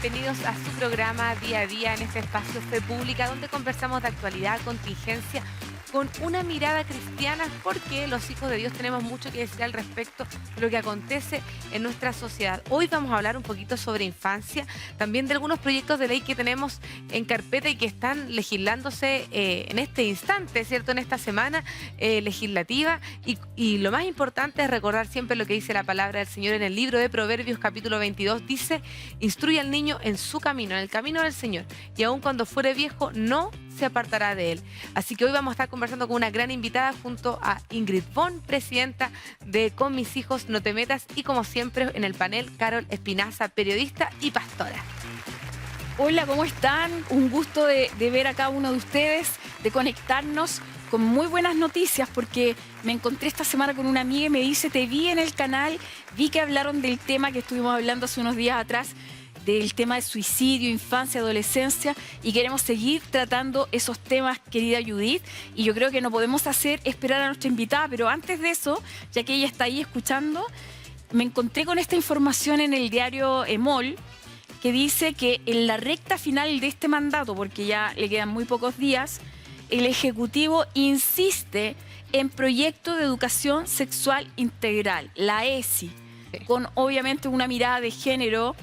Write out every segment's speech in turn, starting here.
bienvenidos a su programa Día a Día en este espacio Fe Pública, donde conversamos de actualidad, contingencia, con una mirada cristiana, porque los hijos de Dios tenemos mucho que decir al respecto de lo que acontece en nuestra sociedad. Hoy vamos a hablar un poquito sobre infancia, también de algunos proyectos de ley que tenemos en carpeta y que están legislándose en este instante, ¿cierto? En esta semana legislativa. Y lo más importante es recordar siempre lo que dice la palabra del Señor en el libro de Proverbios, capítulo 22. Dice: instruye al niño en su camino, en el camino del Señor, y aun cuando fuere viejo no se apartará de él. Así que hoy vamos a estar conversando con una gran invitada junto a Ingrid Von, presidenta de Con Mis Hijos No Te Metas, y como siempre en el panel Carol Espinaza, periodista y pastora. Hola, ¿cómo están? Un gusto de ver a cada uno de ustedes, de conectarnos con muy buenas noticias, porque me encontré esta semana con una amiga y me dice: te vi en el canal, vi que hablaron del tema que estuvimos hablando hace unos días atrás, del tema de suicidio, infancia, adolescencia, y queremos seguir tratando esos temas, querida Judith, y yo creo que no podemos hacer esperar a nuestra invitada, pero antes de eso, ya que ella está ahí escuchando, me encontré con esta información en el diario EMOL, que dice que en la recta final de este mandato, porque ya le quedan muy pocos días, el Ejecutivo insiste en proyecto de educación sexual integral, la ESI, Sí. con obviamente una mirada de género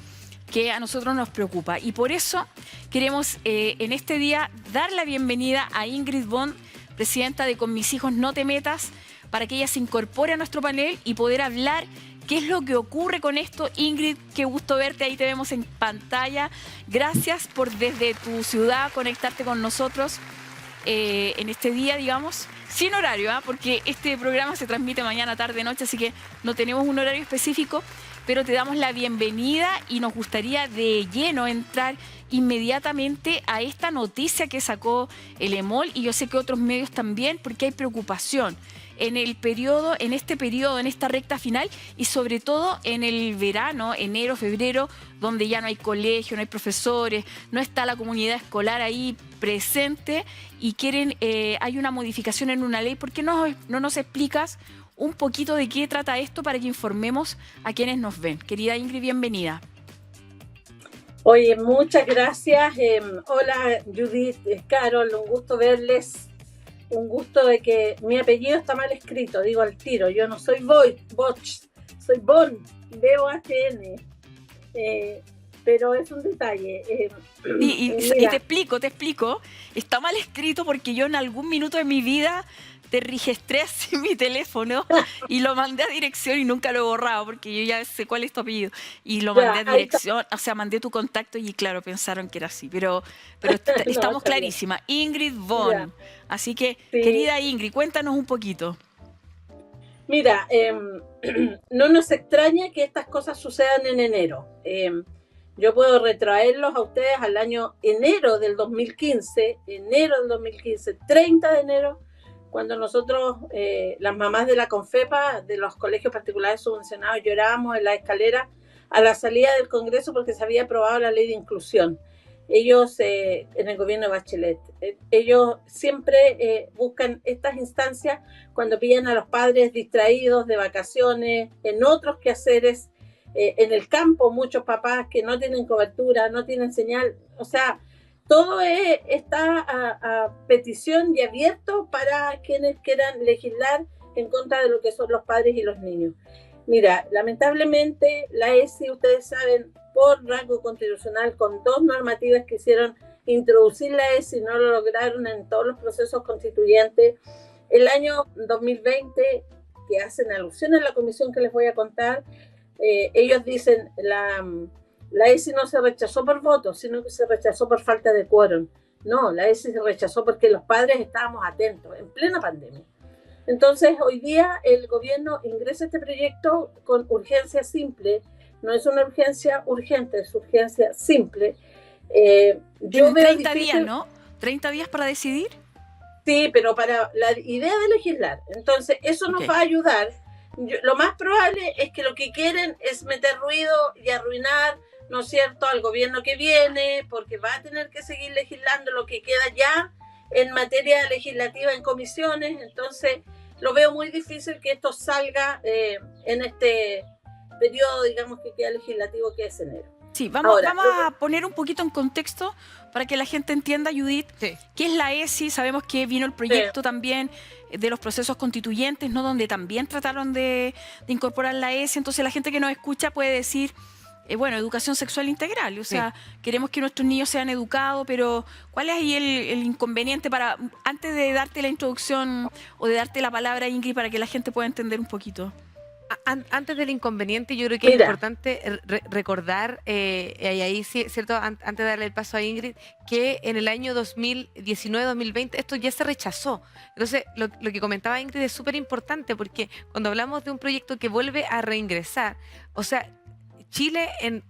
que a nosotros nos preocupa. Y por eso queremos en este día dar la bienvenida a Ingrid Von, presidenta de Con Mis Hijos No Te Metas, para que ella se incorpore a nuestro panel y poder hablar qué es lo que ocurre con esto. Ingrid, qué gusto verte, ahí te vemos en pantalla. Gracias por desde tu ciudad conectarte con nosotros en este día, digamos, sin horario, porque este programa se transmite mañana, tarde, noche, así que no tenemos un horario específico, pero te damos la bienvenida y nos gustaría de lleno entrar inmediatamente a esta noticia que sacó el EMOL, y yo sé que otros medios también, porque hay preocupación en el periodo, en este periodo, en esta recta final, y sobre todo en el verano, enero, febrero, donde ya no hay colegio, no hay profesores, no está la comunidad escolar ahí presente y quieren, hay una modificación en una ley. ¿Por qué no nos explicas un poquito de qué trata esto para que informemos a quienes nos ven? Querida Ingrid, bienvenida. Oye, muchas gracias. Hola Judith, Carol, un gusto verles. Un gusto de que mi apellido está mal escrito, digo al tiro. Yo no soy Boch, soy Bon, B-O-H-N. Pero es un detalle. Y te explico. Está mal escrito porque yo en algún minuto de mi vida te registré así en mi teléfono y lo mandé a dirección y nunca lo he borrado porque yo ya sé cuál es tu apellido. Y lo mandé a dirección, o sea, mandé tu contacto y claro, pensaron que era así. Pero estamos clarísimas. Ingrid Von. Ya. Así que, Sí. querida Ingrid, cuéntanos un poquito. Mira, no nos extraña que estas cosas sucedan en enero. Yo puedo retraerlos a ustedes al año enero del 2015, 30 de enero, cuando nosotros, las mamás de la Confepa, de los colegios particulares subvencionados, llorábamos en la escalera a la salida del Congreso porque se había aprobado la ley de inclusión. Ellos, en el gobierno de Bachelet, ellos siempre buscan estas instancias cuando pillan a los padres distraídos de vacaciones, en otros quehaceres, en el campo, muchos papás que no tienen cobertura, no tienen señal, o sea, todo está a petición y abierto para quienes quieran legislar en contra de lo que son los padres y los niños. Mira, lamentablemente la ESI, ustedes saben, por rango constitucional, con dos normativas que quisieron introducir la ESI, no lo lograron en todos los procesos constituyentes. El año 2020, que hacen alusión a la comisión que les voy a contar, ellos dicen la ESI no se rechazó por voto, sino que se rechazó por falta de quórum. No, la ESI se rechazó porque los padres estábamos atentos, en plena pandemia. Entonces, hoy día el gobierno ingresa este proyecto con urgencia simple. No es una urgencia urgente, es urgencia simple. Yo veo 30 días, ¿no? 30 días para decidir. Sí, pero para la idea de legislar. Entonces, eso nos va a ayudar. Lo más probable es que lo que quieren es meter ruido y arruinar, ¿no es cierto?, al gobierno que viene, porque va a tener que seguir legislando lo que queda ya en materia legislativa en comisiones. Entonces, lo veo muy difícil que esto salga en este periodo, digamos, que queda legislativo, que es enero. Sí, Ahora, vamos a poner un poquito en contexto para que la gente entienda, Judith, Sí. qué es la ESI. Sabemos que vino el proyecto también de los procesos constituyentes, ¿no? Donde también trataron de incorporar la ESI. Entonces la gente que nos escucha puede decir, bueno, educación sexual integral. O sea, queremos que nuestros niños sean educados, pero ¿cuál es ahí el inconveniente para, antes de darte la introducción o de darte la palabra, Ingrid, para que la gente pueda entender un poquito? Antes del inconveniente, yo creo que es importante recordar, y ahí sí, cierto, antes de darle el paso a Ingrid, que en el año 2019-2020 esto ya se rechazó. Entonces, lo que comentaba Ingrid es súper importante, porque cuando hablamos de un proyecto que vuelve a reingresar, o sea, Chile en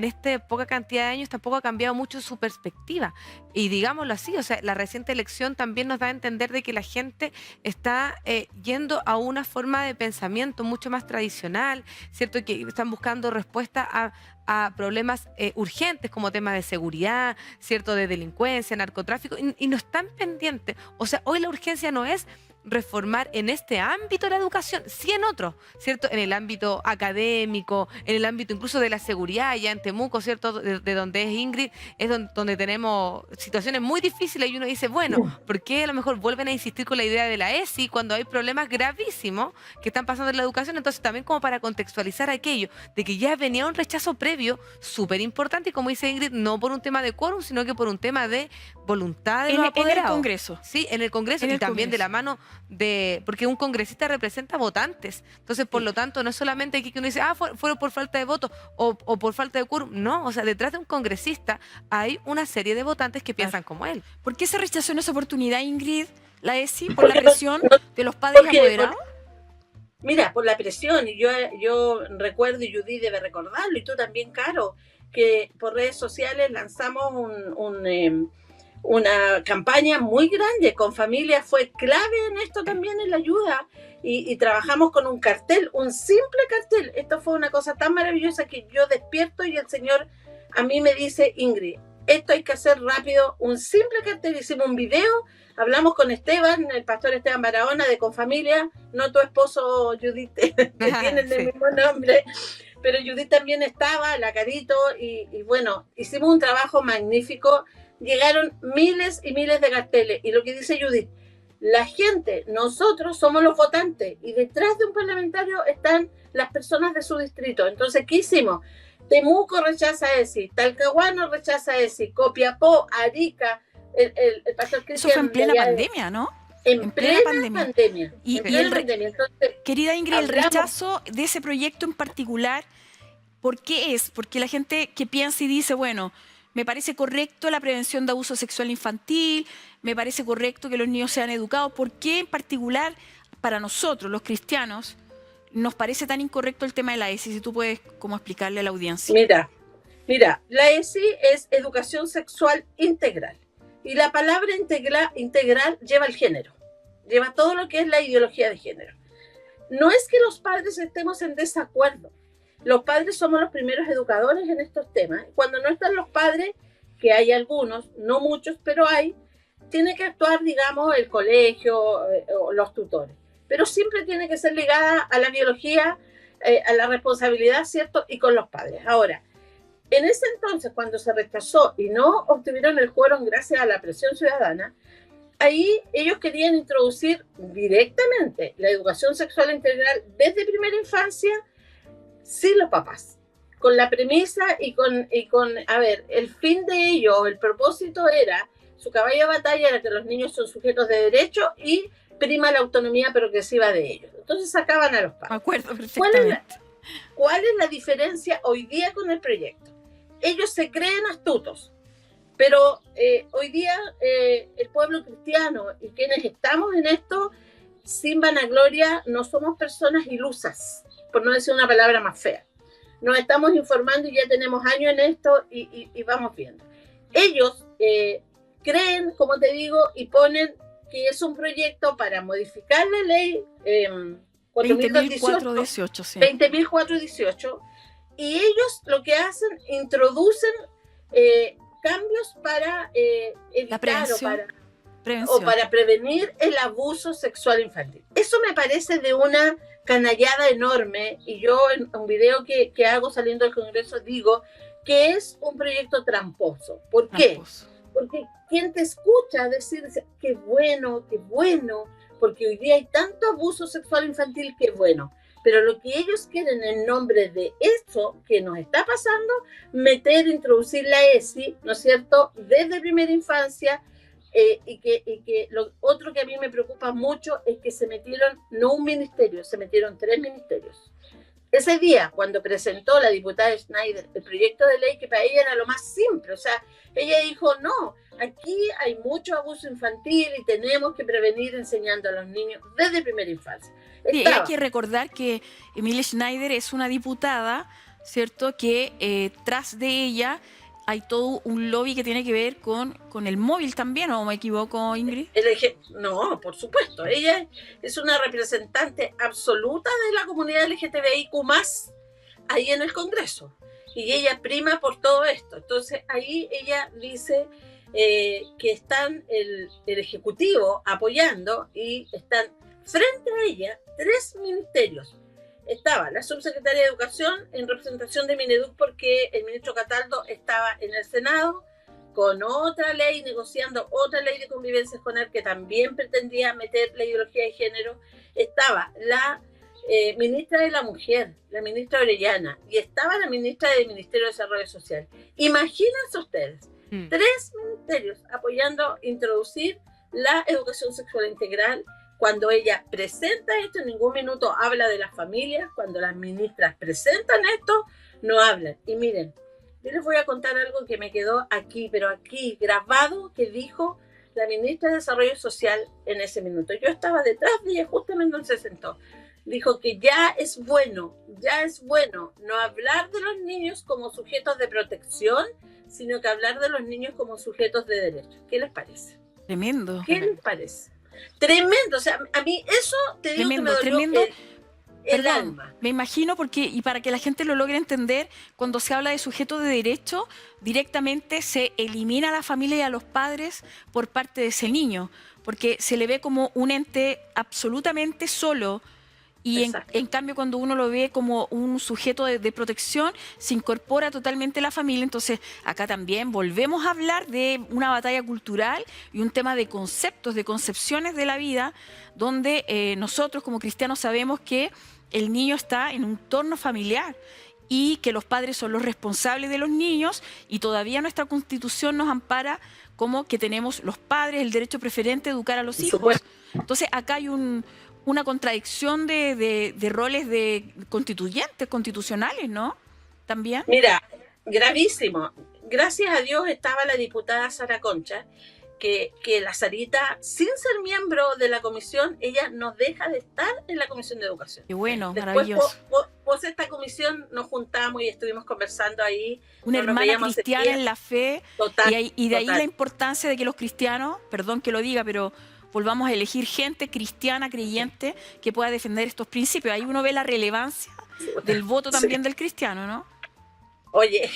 esta poca cantidad de años tampoco ha cambiado mucho su perspectiva. Y digámoslo así, o sea, la reciente elección también nos da a entender de que la gente está yendo a una forma de pensamiento mucho más tradicional, ¿cierto? Que están buscando respuestas a problemas urgentes como temas de seguridad, ¿cierto? De delincuencia, narcotráfico, y no están pendientes. O sea, hoy la urgencia no es reformar en este ámbito de la educación, sí en otros, ¿cierto? En el ámbito académico, en el ámbito incluso de la seguridad, allá en Temuco, ¿cierto? De donde es Ingrid, es donde tenemos situaciones muy difíciles y uno dice, bueno, ¿por qué a lo mejor vuelven a insistir con la idea de la ESI cuando hay problemas gravísimos que están pasando en la educación? Entonces también como para contextualizar aquello, de que ya venía un rechazo previo súper importante y como dice Ingrid, no por un tema de quórum, sino que por un tema de voluntad de los apoderados. En el Congreso. Sí, en el Congreso y también de la mano porque un congresista representa votantes. Entonces, por lo tanto, no es solamente aquí que uno dice, fueron por falta de votos o por falta de quórum. No, o sea, detrás de un congresista hay una serie de votantes que piensan como él. ¿Por qué se rechazó en esa oportunidad, Ingrid, la ESI? ¿Por la presión de los padres apoderados? Mira, por la presión, y yo recuerdo, y Judith debe recordarlo, y tú también, Caro, que por redes sociales lanzamos una campaña muy grande con familias, fue clave en esto también, en la ayuda, y trabajamos con un cartel, un simple cartel. Esto fue una cosa tan maravillosa que yo despierto y el Señor a mí me dice, Ingrid, esto hay que hacer rápido, un simple cartel. Hicimos un video, hablamos con Esteban, el pastor Esteban Barahona de Confamilia, no tu esposo Judith, que tienen el mismo nombre, pero Judith también estaba, la Carito, y bueno, hicimos un trabajo magnífico. Llegaron miles y miles de carteles. Y lo que dice Judith, la gente, nosotros somos los votantes y detrás de un parlamentario están las personas de su distrito. Entonces, ¿qué hicimos? Temuco rechaza ESI, Talcahuano rechaza ESI, Copiapó, Arica, el pastor Cristian. Eso fue en plena pandemia, ¿no? En plena pandemia. Entonces, querida Ingrid, el rechazo de ese proyecto en particular, ¿por qué es? Porque la gente que piensa y dice, bueno, me parece correcto la prevención de abuso sexual infantil, me parece correcto que los niños sean educados. ¿Por qué en particular para nosotros, los cristianos, nos parece tan incorrecto el tema de la ESI? Si tú puedes como explicarle a la audiencia. Mira, la ESI es educación sexual integral. Y la palabra integral lleva el género, lleva todo lo que es la ideología de género. No es que los padres estemos en desacuerdo. Los padres somos los primeros educadores en estos temas. Cuando no están los padres, que hay algunos, no muchos, pero hay, tiene que actuar, digamos, el colegio o los tutores. Pero siempre tiene que ser ligada a la biología, a la responsabilidad, ¿cierto? Y con los padres. Ahora, en ese entonces, cuando se rechazó y no obtuvieron el quórum gracias a la presión ciudadana, ahí ellos querían introducir directamente la educación sexual integral desde primera infancia, sin los papás, con la premisa y con, a ver, el fin de ello, el propósito era, su caballo de batalla era que los niños son sujetos de derecho y prima la autonomía progresiva de ellos. Entonces sacaban a los padres. Me acuerdo perfectamente. ¿Cuál es la diferencia hoy día con el proyecto? Ellos se creen astutos, pero hoy día el pueblo cristiano y quienes estamos en esto, sin vanagloria, no somos personas ilusas, por no decir una palabra más fea. Nos estamos informando y ya tenemos años en esto y vamos viendo. Ellos creen, como te digo, y ponen que es un proyecto para modificar la ley 20.418, sí. 20.418, y ellos lo que hacen, introducen cambios para evitar o para prevenir el abuso sexual infantil. Eso me parece de una canallada enorme, y yo en un video que hago saliendo del Congreso digo que es un proyecto tramposo. ¿Por qué? Tramposo. Porque quien te escucha decir, qué bueno, porque hoy día hay tanto abuso sexual infantil, qué bueno. Pero lo que ellos quieren en nombre de eso que nos está pasando, introducir la ESI, ¿no es cierto?, desde primera infancia, y que lo otro que a mí me preocupa mucho es que se metieron, no un ministerio, se metieron 3 ministerios. Ese día, cuando presentó la diputada Schneider el proyecto de ley, que para ella era lo más simple, o sea, ella dijo, no, aquí hay mucho abuso infantil y tenemos que prevenir enseñando a los niños desde primera infancia. Sí, hay que recordar que Emilia Schneider es una diputada, ¿cierto?, que tras de ella hay todo un lobby que tiene que ver con el móvil también, ¿o me equivoco, Ingrid? No, por supuesto. Ella es una representante absoluta de la comunidad LGTBIQ+, ahí en el Congreso. Y ella prima por todo esto. Entonces, ahí ella dice que están el Ejecutivo apoyando y están frente a ella 3 ministerios. Estaba la subsecretaria de Educación en representación de Mineduc porque el ministro Cataldo estaba en el Senado con otra ley, negociando otra ley de convivencia escolar que también pretendía meter la ideología de género. Estaba la ministra de la Mujer, la ministra Orellana, y estaba la ministra del Ministerio de Desarrollo Social. Imagínense ustedes, 3 ministerios apoyando introducir la educación sexual integral. Cuando ella presenta esto, en ningún minuto habla de las familias. Cuando las ministras presentan esto, no hablan. Y miren, yo les voy a contar algo que me quedó aquí, pero aquí grabado, que dijo la ministra de Desarrollo Social en ese minuto. Yo estaba detrás de ella justamente donde se sentó. Dijo que ya es bueno no hablar de los niños como sujetos de protección, sino que hablar de los niños como sujetos de derecho. ¿Qué les parece? Tremendo. ¿Qué les parece? Tremendo, o sea, a mí eso te digo que me dolió el alma. Me imagino porque, y para que la gente lo logre entender, cuando se habla de sujeto de derecho, directamente se elimina a la familia y a los padres por parte de ese niño, porque se le ve como un ente absolutamente solo. Y en cambio, cuando uno lo ve como un sujeto de protección, se incorpora totalmente la familia. Entonces, acá también volvemos a hablar de una batalla cultural y un tema de conceptos, de concepciones de la vida, donde nosotros como cristianos sabemos que el niño está en un entorno familiar y que los padres son los responsables de los niños, y todavía nuestra Constitución nos ampara como que tenemos los padres el derecho preferente de educar a los hijos. Entonces, acá hay una contradicción de roles de constituyentes, constitucionales, ¿no? También. Mira, gravísimo. Gracias a Dios estaba la diputada Sara Concha, que la Sarita, sin ser miembro de la comisión, ella nos deja de estar en la Comisión de Educación. Qué bueno, después, maravilloso. Pues esta comisión nos juntamos y estuvimos conversando ahí. Una hermana cristiana en la fe. Total, y de ahí la importancia de que los cristianos, perdón que lo diga, pero volvamos a elegir gente cristiana, creyente, que pueda defender estos principios. Ahí uno ve la relevancia del voto también del cristiano, ¿no? Oye,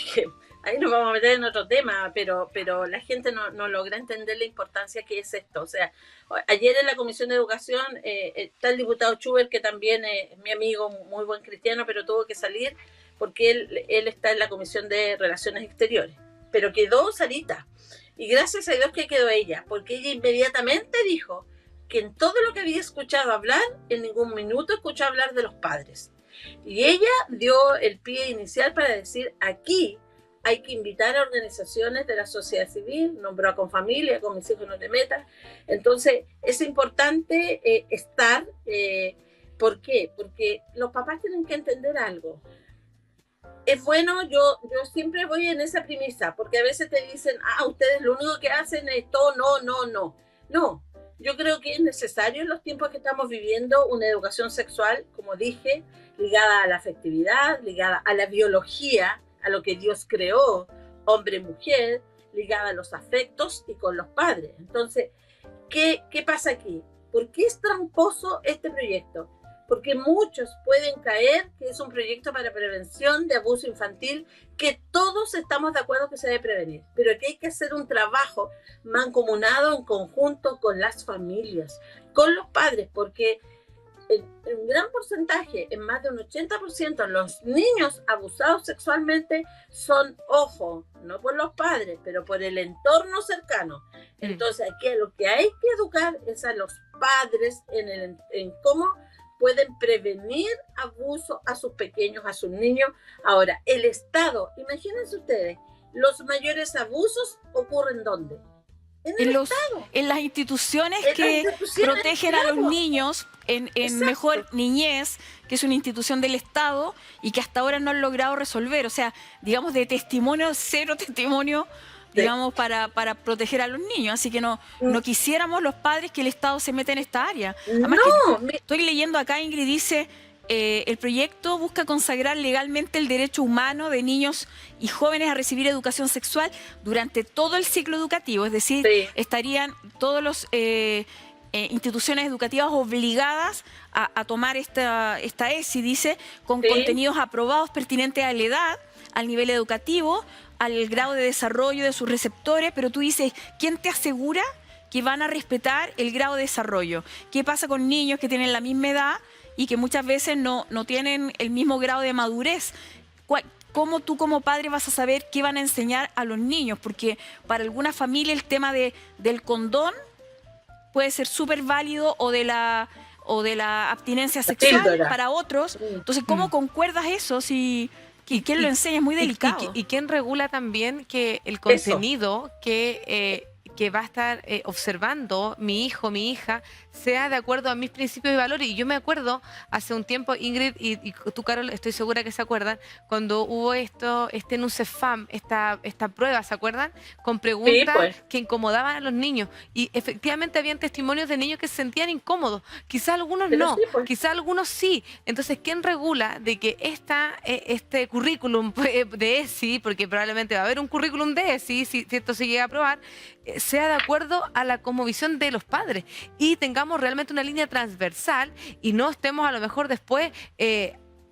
ahí nos vamos a meter en otro tema, pero la gente no logra entender la importancia que es esto. O sea, ayer en la Comisión de Educación está el diputado Schubert, que también es mi amigo, muy buen cristiano, pero tuvo que salir porque él está en la Comisión de Relaciones Exteriores. Pero quedó Sarita. Y gracias a Dios que quedó ella, porque ella inmediatamente dijo que en todo lo que había escuchado hablar, en ningún minuto escuchó hablar de los padres. Y ella dio el pie inicial para decir, aquí hay que invitar a organizaciones de la sociedad civil, nombró a Confamilia, Con Mis Hijos No Te Metas. Entonces, es importante estar. ¿Por qué? Porque los papás tienen que entender algo. Es bueno, yo siempre voy en esa premisa, porque a veces te dicen, ustedes lo único que hacen es todo, no. No, yo creo que es necesario en los tiempos que estamos viviendo una educación sexual, como dije, ligada a la afectividad, ligada a la biología, a lo que Dios creó, hombre y mujer, ligada a los afectos y con los padres. Entonces, ¿qué pasa aquí? ¿Por qué es tramposo este proyecto? Porque muchos pueden caer que es un proyecto para prevención de abuso infantil, que todos estamos de acuerdo que se debe prevenir, pero que hay que hacer un trabajo mancomunado en conjunto con las familias, con los padres, porque en un gran porcentaje, en más de un 80%, los niños abusados sexualmente son, ojo, no por los padres, pero por el entorno cercano. Entonces, aquí lo que hay que educar es a los padres en cómo pueden prevenir abuso a sus pequeños, a sus niños. Ahora, el Estado, imagínense ustedes, los mayores abusos ocurren ¿dónde? En las instituciones que protegen claro, a los niños, en Mejor Niñez, que es una institución del Estado y que hasta ahora no han logrado resolver. O sea, digamos, de testimonio, cero testimonio, digamos, para proteger a los niños. Así que no quisiéramos los padres que el Estado se meta en esta área. Además, estoy leyendo acá, Ingrid dice... el proyecto busca consagrar legalmente el derecho humano de niños y jóvenes a recibir educación sexual durante todo el ciclo educativo, es decir, estarían todas las instituciones educativas obligadas a tomar esta ESI, dice, con contenidos aprobados pertinentes a la edad, al nivel educativo, al grado de desarrollo de sus receptores, pero tú dices, ¿quién te asegura que van a respetar el grado de desarrollo? ¿Qué pasa con niños que tienen la misma edad y que muchas veces no tienen el mismo grado de madurez? ¿Cómo tú como padre vas a saber qué van a enseñar a los niños? Porque para algunas familias el tema del condón puede ser súper válido o de la abstinencia sexual para otros. Entonces, ¿cómo concuerdas eso? ¿Y quién lo enseña? Es muy delicado. ¿Y quién regula también que el contenido que va a estar observando mi hijo, mi hija, sea de acuerdo a mis principios y valores? Y yo me acuerdo hace un tiempo, Ingrid, y tú, Carol, estoy segura que se acuerdan, cuando hubo este NUCEFAM, esta prueba, ¿se acuerdan? Con preguntas que incomodaban a los niños. Y efectivamente habían testimonios de niños que se sentían incómodos. Quizás algunos no, quizás algunos sí. Entonces, ¿quién regula de que este currículum de ESI, porque probablemente va a haber un currículum de ESI, si esto se llega a aprobar, sea de acuerdo a la cosmovisión de los padres y tengamos realmente una línea transversal y no estemos a lo mejor después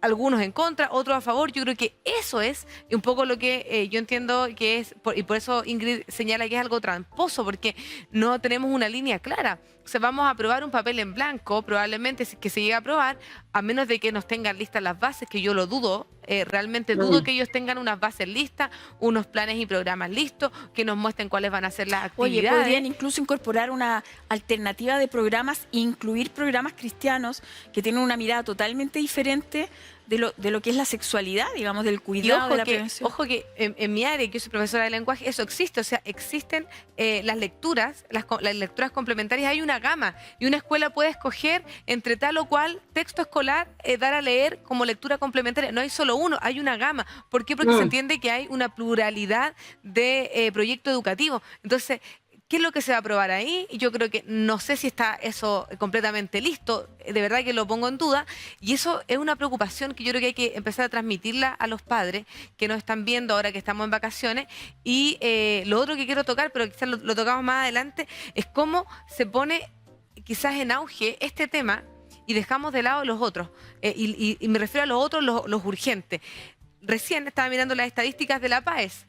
algunos en contra, otros a favor? Yo creo que eso es un poco lo que yo entiendo que es, y por eso Ingrid señala que es algo tramposo, porque no tenemos una línea clara. O sea, vamos a aprobar un papel en blanco, probablemente que se llegue a aprobar, a menos de que nos tengan listas las bases, que yo lo dudo, realmente dudo que ellos tengan unas bases listas, unos planes y programas listos, que nos muestren cuáles van a ser las actividades. Oye, podrían incluso incorporar una alternativa de programas, incluir programas cristianos que tienen una mirada totalmente diferente de lo que es la sexualidad, digamos, del cuidado, de la prevención. Ojo que en mi área, que yo soy profesora de lenguaje, eso existe. O sea, existen las lecturas complementarias. Hay una gama y una escuela puede escoger entre tal o cual texto escolar dar a leer como lectura complementaria. No hay solo uno, hay una gama. ¿Por qué? Porque se entiende que hay una pluralidad de proyectos educativos. Entonces, ¿qué es lo que se va a aprobar ahí? Yo creo que no sé si está eso completamente listo, de verdad que lo pongo en duda, y eso es una preocupación que yo creo que hay que empezar a transmitirla a los padres que nos están viendo ahora que estamos en vacaciones. Y lo otro que quiero tocar, pero quizás lo tocamos más adelante, es cómo se pone quizás en auge este tema y dejamos de lado los otros, y me refiero a los otros, los urgentes. Recién estaba mirando las estadísticas de la PAES.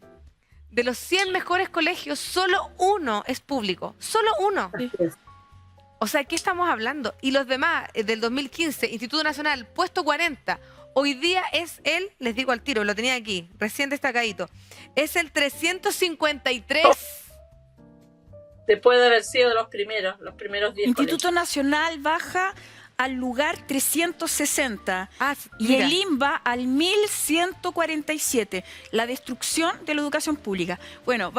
De los 100 mejores colegios, solo uno es público. Solo uno. O sea, ¿qué estamos hablando? Y los demás, del 2015, Instituto Nacional, puesto 40. Hoy día es les digo al tiro, lo tenía aquí, recién destacadito. Es el 353. Después de haber sido los primeros 10 Instituto colegios. Nacional baja al lugar 360 y mira, el INBA al 1147. La destrucción de la educación pública. Bueno,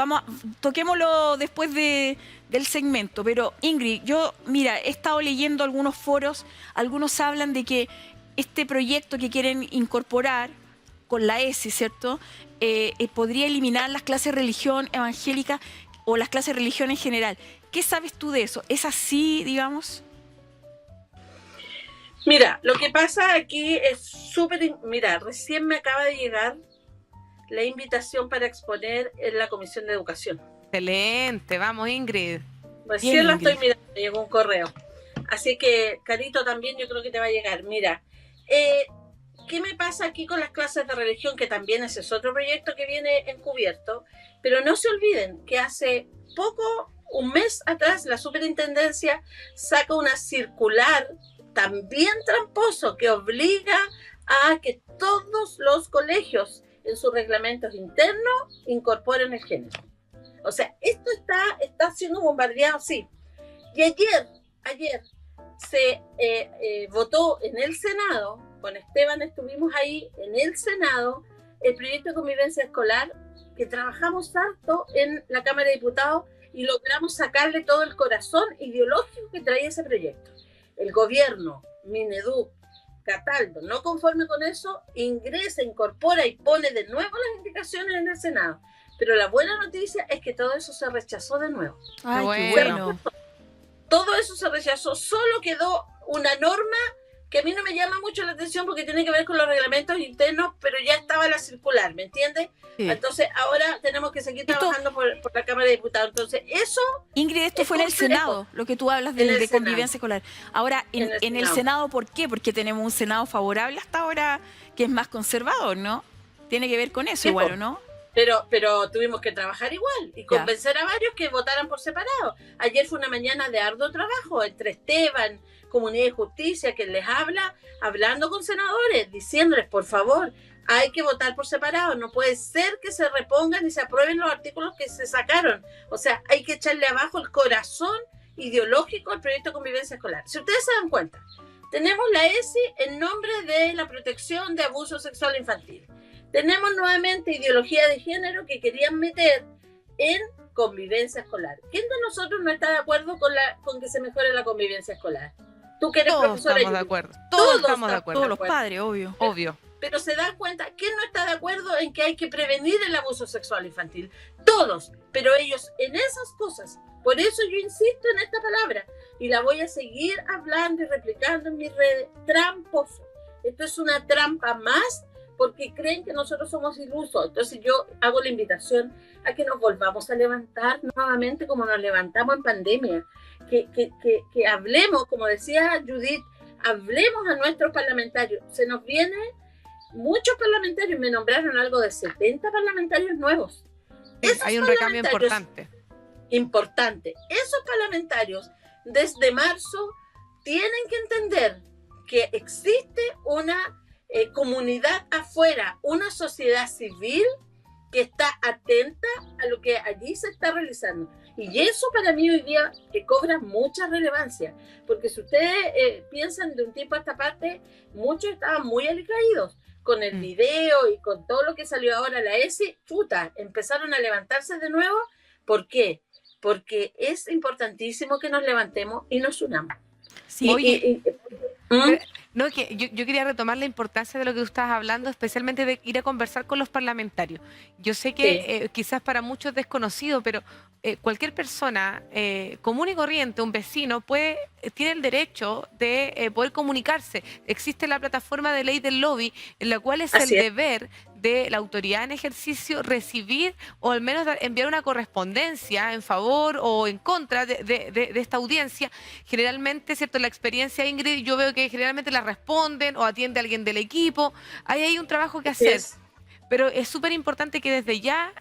toquémoslo después del segmento, pero Ingrid, mira, he estado leyendo algunos foros, algunos hablan de que este proyecto que quieren incorporar con la ESI, ¿cierto? Podría eliminar las clases de religión evangélica o las clases de religión en general. ¿Qué sabes tú de eso? ¿Es así, digamos? Mira, lo que pasa aquí es súper... Mira, recién me acaba de llegar la invitación para exponer en la Comisión de Educación. Excelente, vamos Ingrid. Recién la estoy mirando, me llegó un correo. Así que, Carito, también yo creo que te va a llegar. Mira, ¿qué me pasa aquí con las clases de religión? Que también ese es otro proyecto que viene encubierto. Pero no se olviden que hace poco, un mes atrás, la superintendencia saca una circular también tramposo que obliga a que todos los colegios en sus reglamentos internos incorporen el género. O sea, esto está siendo bombardeado, sí. Y ayer se votó en el Senado, con Esteban estuvimos ahí en el Senado, el proyecto de convivencia escolar, que trabajamos harto en la Cámara de Diputados y logramos sacarle todo el corazón ideológico que traía ese proyecto. El gobierno, Mineduc, Cataldo, no conforme con eso, ingresa, incorpora y pone de nuevo las indicaciones en el Senado. Pero la buena noticia es que todo eso se rechazó de nuevo. Ay, qué bueno. Todo eso se rechazó, solo quedó una norma que a mí no me llama mucho la atención porque tiene que ver con los reglamentos internos, pero ya estaba la circular, ¿me entiendes? Sí. Entonces ahora tenemos que seguir trabajando por la Cámara de Diputados. Entonces eso... Ingrid, esto fue en el Senado, lo que tú hablas de convivencia escolar. Ahora, en el Senado, ¿por qué? Porque tenemos un Senado favorable hasta ahora que es más conservador, ¿no? Tiene que ver con eso, sí, igual, ¿o no? Pero tuvimos que trabajar igual y convencer a varios que votaran por separado. Ayer fue una mañana de arduo trabajo entre Esteban, Comunidad de Justicia, que les habla, hablando con senadores, diciéndoles, por favor, hay que votar por separado. No puede ser que se repongan y se aprueben los artículos que se sacaron. O sea, hay que echarle abajo el corazón ideológico al proyecto de convivencia escolar. Si ustedes se dan cuenta, tenemos la ESI en nombre de la protección de abuso sexual infantil. Tenemos nuevamente ideología de género que querían meter en convivencia escolar. ¿Quién de nosotros no está de acuerdo con que se mejore la convivencia escolar? Tú que eres profesora. Estamos de acuerdo. Todos estamos de acuerdo. Todos los padres, obvio. Pero se dan cuenta, ¿quién no está de acuerdo en que hay que prevenir el abuso sexual infantil? Todos, pero ellos en esas cosas. Por eso yo insisto en esta palabra y la voy a seguir hablando y replicando en mis redes. Tramposo. Esto es una trampa más porque creen que nosotros somos ilusos. Entonces yo hago la invitación a que nos volvamos a levantar nuevamente como nos levantamos en pandemia. Que hablemos, como decía Judith, hablemos a nuestros parlamentarios. Se nos vienen muchos parlamentarios, me nombraron algo de 70 parlamentarios nuevos. Hay un recambio importante. Esos parlamentarios desde marzo tienen que entender que existe una comunidad afuera, una sociedad civil que está atenta a lo que allí se está realizando. Y eso para mí hoy día cobra mucha relevancia, porque si ustedes piensan de un tiempo a esta parte, muchos estaban muy alicaídos con el video y con todo lo que salió ahora la ESI, empezaron a levantarse de nuevo. ¿Por qué? Porque es importantísimo que nos levantemos y nos unamos. Sí, no, que yo quería retomar la importancia de lo que tú estabas hablando, especialmente de ir a conversar con los parlamentarios. Yo sé que quizás para muchos es desconocido, pero cualquier persona común y corriente, un vecino, tiene el derecho de poder comunicarse. Existe la plataforma de ley del lobby, en la cual es el deber de la autoridad en ejercicio recibir o al menos enviar una correspondencia en favor o en contra de esta audiencia. Generalmente, ¿cierto? La experiencia, Ingrid, yo veo que generalmente la responden o atiende a alguien del equipo. Ahí hay un trabajo que hacer. Pero es súper importante que desde ya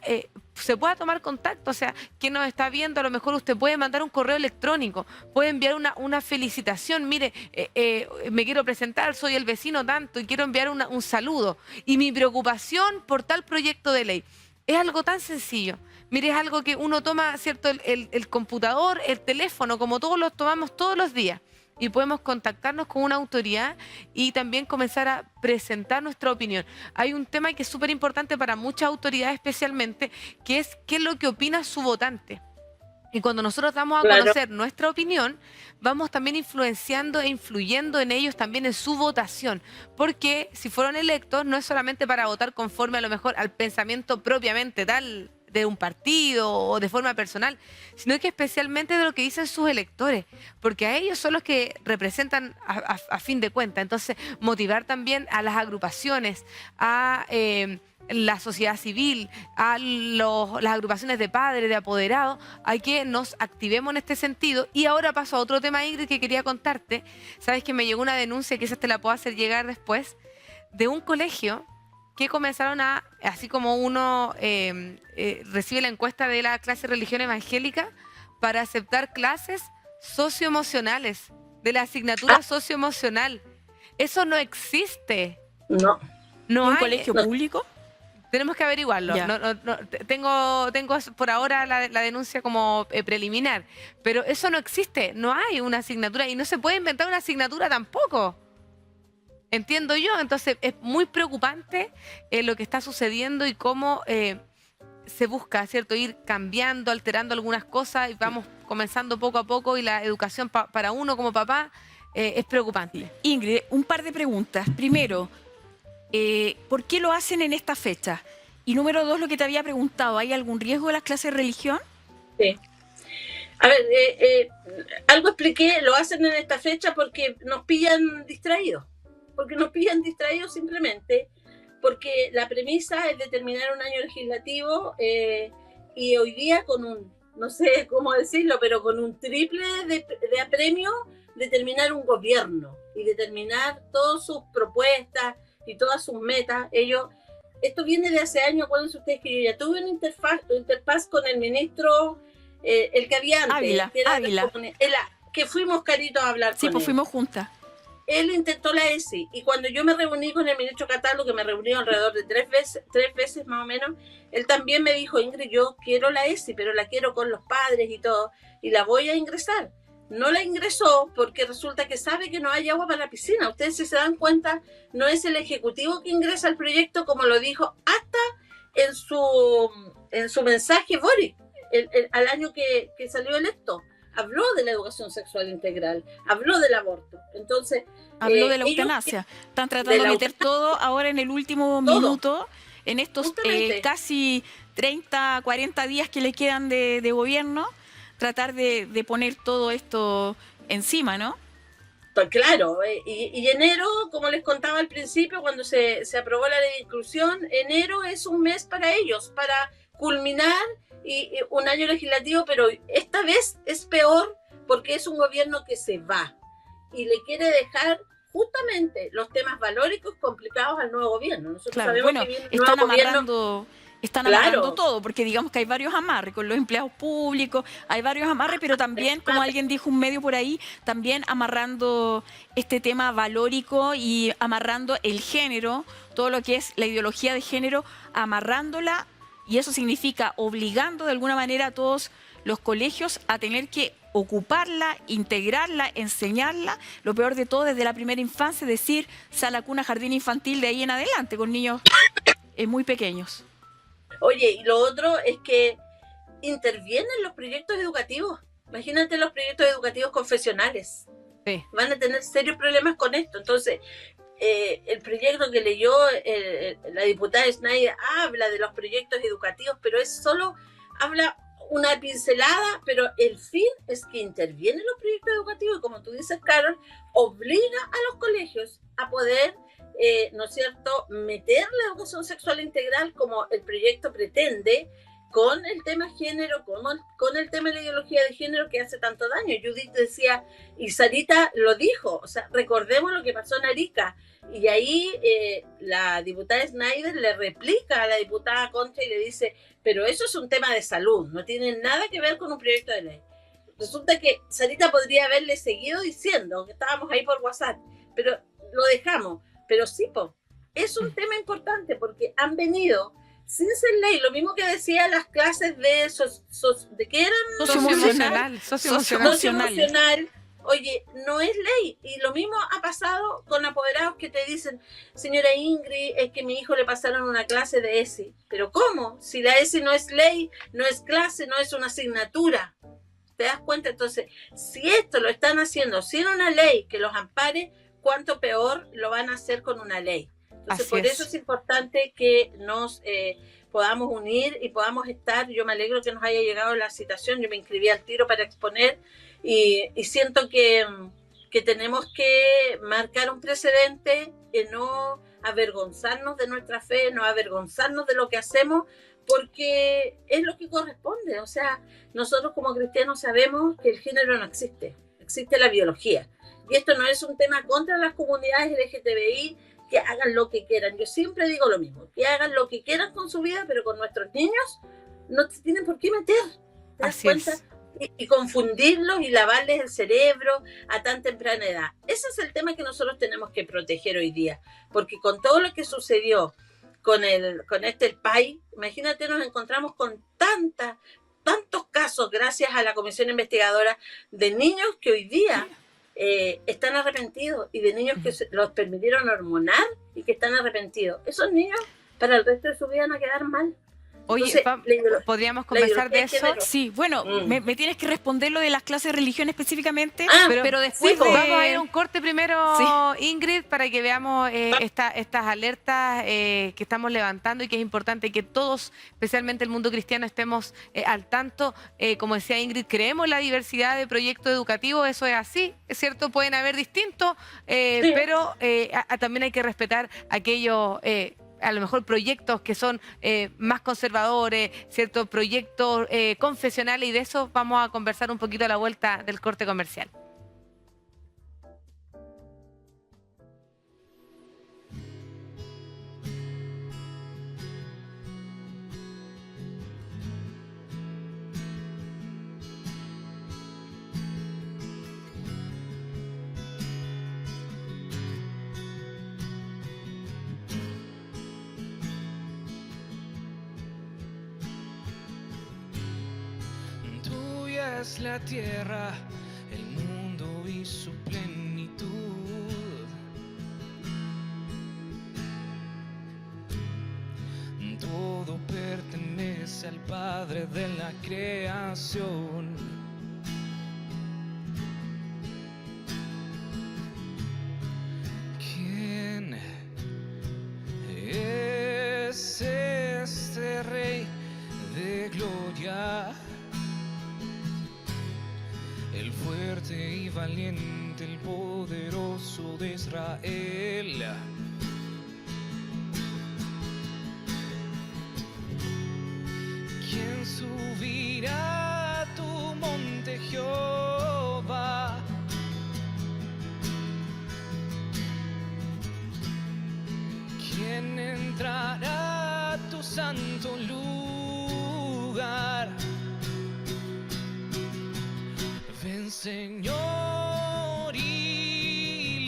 se pueda tomar contacto. O sea, quien nos está viendo, a lo mejor usted puede mandar un correo electrónico, puede enviar una felicitación. Mire, me quiero presentar, soy el vecino tanto y quiero enviar un saludo. Y mi preocupación por tal proyecto de ley. Es algo tan sencillo. Mire, es algo que uno toma, ¿cierto? El computador, el teléfono, como todos los tomamos todos los días. Y podemos contactarnos con una autoridad y también comenzar a presentar nuestra opinión. Hay un tema que es súper importante para muchas autoridades especialmente, que es qué es lo que opina su votante. Y cuando nosotros damos a conocer nuestra opinión, vamos también influenciando e influyendo en ellos también en su votación. Porque si fueron electos, no es solamente para votar conforme a lo mejor al pensamiento propiamente tal de un partido o de forma personal, sino que especialmente de lo que dicen sus electores, porque a ellos son los que representan a fin de cuentas. Entonces, motivar también a las agrupaciones, a la sociedad civil, a las agrupaciones de padres, de apoderados, hay que nos activemos en este sentido. Y ahora paso a otro tema, Ingrid, que quería contarte. Sabes que me llegó una denuncia, que esa te la puedo hacer llegar después, de un colegio que comenzaron así como uno recibe la encuesta de la clase de religión evangélica, para aceptar clases socioemocionales de la asignatura socioemocional. Eso no existe. No. No ¿Y un hay. colegio público? Tenemos que averiguarlo. Ya. Tengo por ahora la denuncia como preliminar, pero eso no existe. No hay una asignatura y no se puede inventar una asignatura tampoco. Entiendo yo. Entonces es muy preocupante lo que está sucediendo y cómo se busca, ¿cierto? Ir cambiando, alterando algunas cosas y vamos comenzando poco a poco y la educación para uno como papá es preocupante. Ingrid, un par de preguntas. Primero, ¿por qué lo hacen en esta fecha? Y número 2, lo que te había preguntado, ¿hay algún riesgo de las clases de religión? Sí. A ver, algo expliqué, lo hacen en esta fecha porque nos pillan distraídos. Porque nos pillan distraídos simplemente porque la premisa es determinar un año legislativo y hoy día con un, no sé cómo decirlo, pero con un triple de apremio determinar un gobierno y determinar todas sus propuestas y todas sus metas. Esto viene de hace años. Acuérdense ustedes que yo ya tuve una interfaz con el ministro, el que había antes, Ávila. Que fuimos caritos a hablar Sí, con pues él. fuimos juntas. Él intentó la ESI y cuando yo me reuní con el ministro Cataldo, que me reuní alrededor de tres veces más o menos, él también me dijo: Ingrid, yo quiero la ESI, pero la quiero con los padres y todo, y la voy a ingresar. No la ingresó porque resulta que sabe que no hay agua para la piscina. Ustedes, si se dan cuenta, no es el Ejecutivo que ingresa el proyecto, como lo dijo hasta en su mensaje Boric, al año que salió electo. Habló de la educación sexual integral, habló del aborto. Entonces, habló de la eutanasia. Están tratando de meter todo ahora en el último minuto, en estos casi 30, 40 días que le quedan de gobierno, tratar de poner todo esto encima, ¿no? Pues claro, y enero, como les contaba al principio, cuando se aprobó la ley de inclusión, enero es un mes para ellos, para culminar y un año legislativo, pero esta vez es peor porque es un gobierno que se va y le quiere dejar justamente los temas valóricos complicados al nuevo gobierno. Nosotros sabemos que viene un nuevo gobierno. Están amarrando todo, porque digamos que hay varios amarres con los empleados públicos, hay varios amarres, pero también, como alguien dijo, un medio por ahí, también amarrando este tema valórico y amarrando el género, todo lo que es la ideología de género, amarrándola, y eso significa obligando de alguna manera a todos los colegios a tener que ocuparla, integrarla, enseñarla, lo peor de todo desde la primera infancia, es decir, sala, cuna, jardín infantil, de ahí en adelante, con niños muy pequeños. Oye, y lo otro es que intervienen los proyectos educativos. Imagínate los proyectos educativos confesionales. Sí. Van a tener serios problemas con esto. Entonces, el proyecto que leyó la diputada Schneider habla de los proyectos educativos, pero habla una pincelada, pero el fin es que intervienen los proyectos educativos y, como tú dices, Carol, obliga a los colegios a poder ¿no es cierto?, meter la educación sexual integral como el proyecto pretende, con el tema género, con el tema de la ideología de género que hace tanto daño. Judith decía, y Sarita lo dijo, o sea, recordemos lo que pasó en Arica, y ahí la diputada Schneider le replica a la diputada Concha y le dice, pero eso es un tema de salud, no tiene nada que ver con un proyecto de ley. Resulta que Sarita podría haberle seguido diciendo, que estábamos ahí por WhatsApp, pero lo dejamos. Pero sí, es un tema importante porque han venido sin ser ley, lo mismo que decía las clases de ¿qué eran? Socioemocional. Oye, no es ley. Y lo mismo ha pasado con apoderados que te dicen, señora Ingrid, es que a mi hijo le pasaron una clase de ESI. ¿Pero cómo? Si la ESI no es ley, no es clase, no es una asignatura. ¿Te das cuenta? Entonces, si esto lo están haciendo sin una ley que los ampare, cuánto peor lo van a hacer con una ley. Entonces, por eso es importante que nos podamos unir y podamos estar. Yo me alegro que nos haya llegado la citación, yo me inscribí al tiro para exponer y siento que tenemos que marcar un precedente, no avergonzarnos de nuestra fe, no avergonzarnos de lo que hacemos, porque es lo que corresponde. O sea, nosotros como cristianos sabemos que el género no existe, existe la biología. Y esto no es un tema contra las comunidades LGTBI, que hagan lo que quieran. Yo siempre digo lo mismo, que hagan lo que quieran con su vida, pero con nuestros niños no se tienen por qué meter. ¿Te das cuenta? y confundirlos y lavarles el cerebro a tan temprana edad. Ese es el tema que nosotros tenemos que proteger hoy día, porque con todo lo que sucedió con el PAI, imagínate, nos encontramos con tantos casos, gracias a la comisión investigadora, de niños que hoy día están arrepentidos y de niños que los permitieron hormonar y que están arrepentidos. Esos niños para el resto de su vida van a quedar mal. Oye, ¿podríamos conversar de eso? Sí, bueno, me tienes que responder lo de las clases de religión específicamente, pero después vamos a ir a un corte primero, Ingrid, para que veamos estas alertas que estamos levantando y que es importante que todos, especialmente el mundo cristiano, estemos al tanto. Como decía Ingrid, creemos en la diversidad de proyectos educativos, eso es así, es cierto, pueden haber distintos, pero también hay que respetar aquellos a lo mejor proyectos que son más conservadores, ciertos proyectos confesionales, y de eso vamos a conversar un poquito a la vuelta del corte comercial. Es la tierra, el mundo y su plenitud. Todo pertenece al Padre de la creación. ¿Quién es este Rey de gloria? El fuerte y valiente, el poderoso de Israel. ¿Quién subirá a tu monte, Jehová? ¿Quién entrará a tu santo lugar? Ven, Señor, y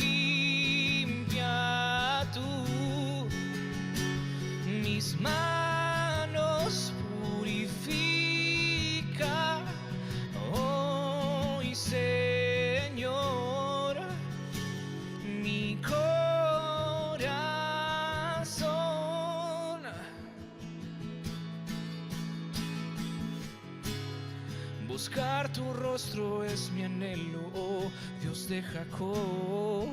limpia tú mis manos, purifica hoy, Señor, mi corazón. Buscar tu rostro es mi anhelo, oh Dios de Jacob.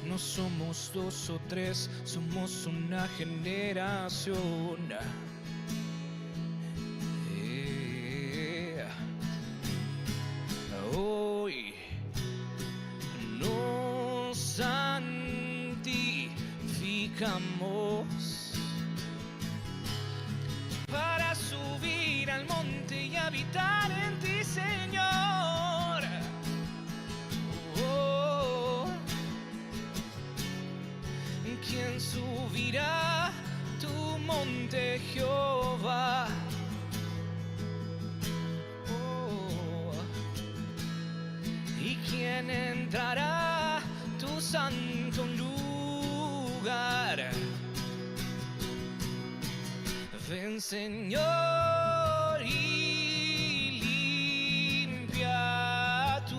No somos dos o tres, somos una generación. Hoy nos santificamos para subir al monte y habitar en ti, Señor. Oh, ¿quién subirá a tu monte, Jehová? Oh, ¿y quién entrará a tu santo lugar? Ven, Señor, y limpia tú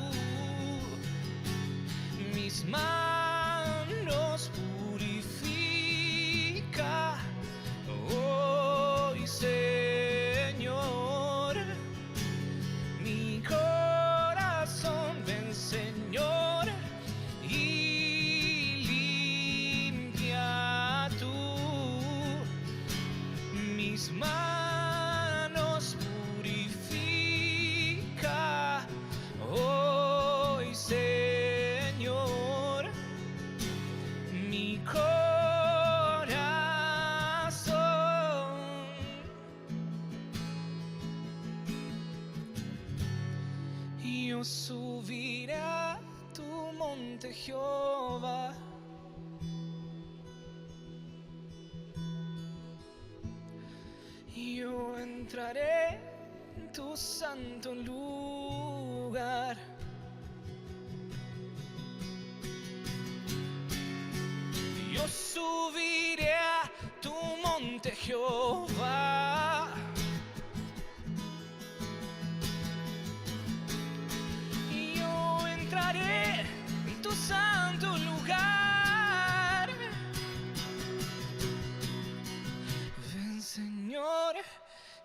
mis manos, purifica hoy, Señor, mi corazón. Ven, Señor, y limpia tú mis manos, purifica hoy, Señor, mi corazón. Yo subiré a tu monte, Jehová. entraré en tu santo lugar. Yo subiré a tu monte, Jehová. Y yo entraré en tu santo lugar. Ven, Señor,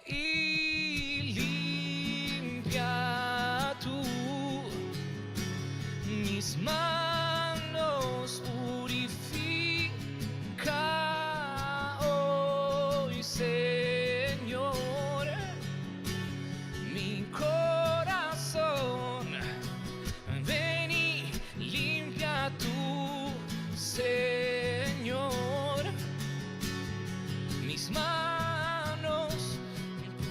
y limpia tú mis manos, purifica hoy, Señor, mi corazón. Ven y limpia tú, Señor, mis manos,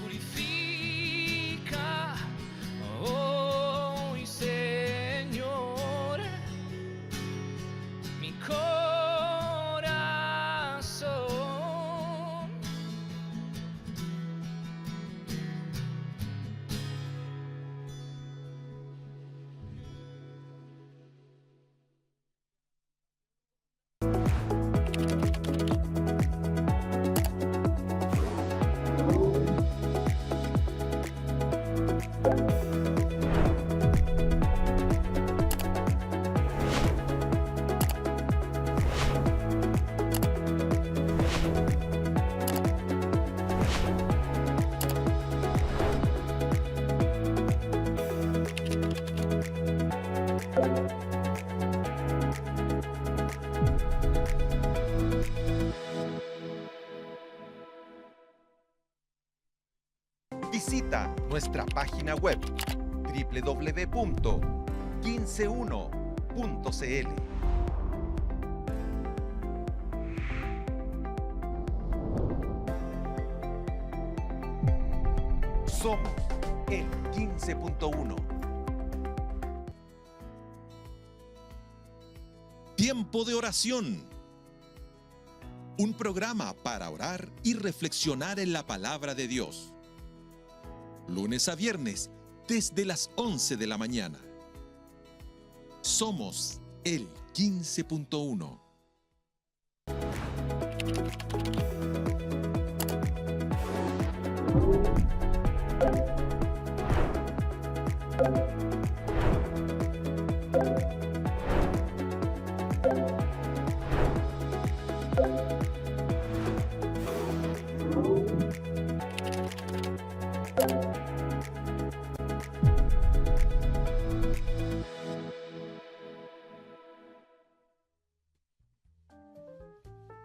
purifica hoy, Señor, mi corazón. Visita nuestra página web www.15uno.cl. Somos el 15.1. Tiempo de oración. Un programa para orar y reflexionar en la palabra de Dios. Lunes a viernes, desde las 11 de la mañana. Somos el 15.1.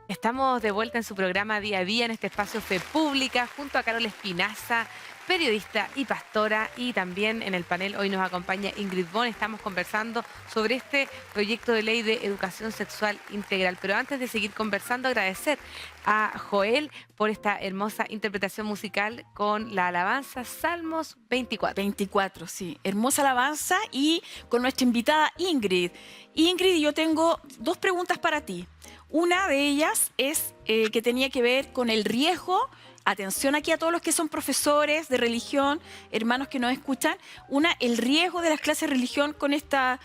Estamos de vuelta en su programa Día a Día, en este espacio Fe Pública, junto a Carol Espinaza, periodista y pastora, y también en el panel hoy nos acompaña Ingrid Bon. Estamos conversando sobre este proyecto de ley de educación sexual integral. Pero antes de seguir conversando, agradecer a Joel por esta hermosa interpretación musical con la alabanza Salmos 24. 24, sí. Hermosa alabanza, y con nuestra invitada Ingrid. Ingrid, yo tengo dos preguntas para ti. Una de ellas es que tenía que ver con el riesgo. Atención aquí a todos los que son profesores de religión, hermanos que nos escuchan. Una, el riesgo de las clases de religión con este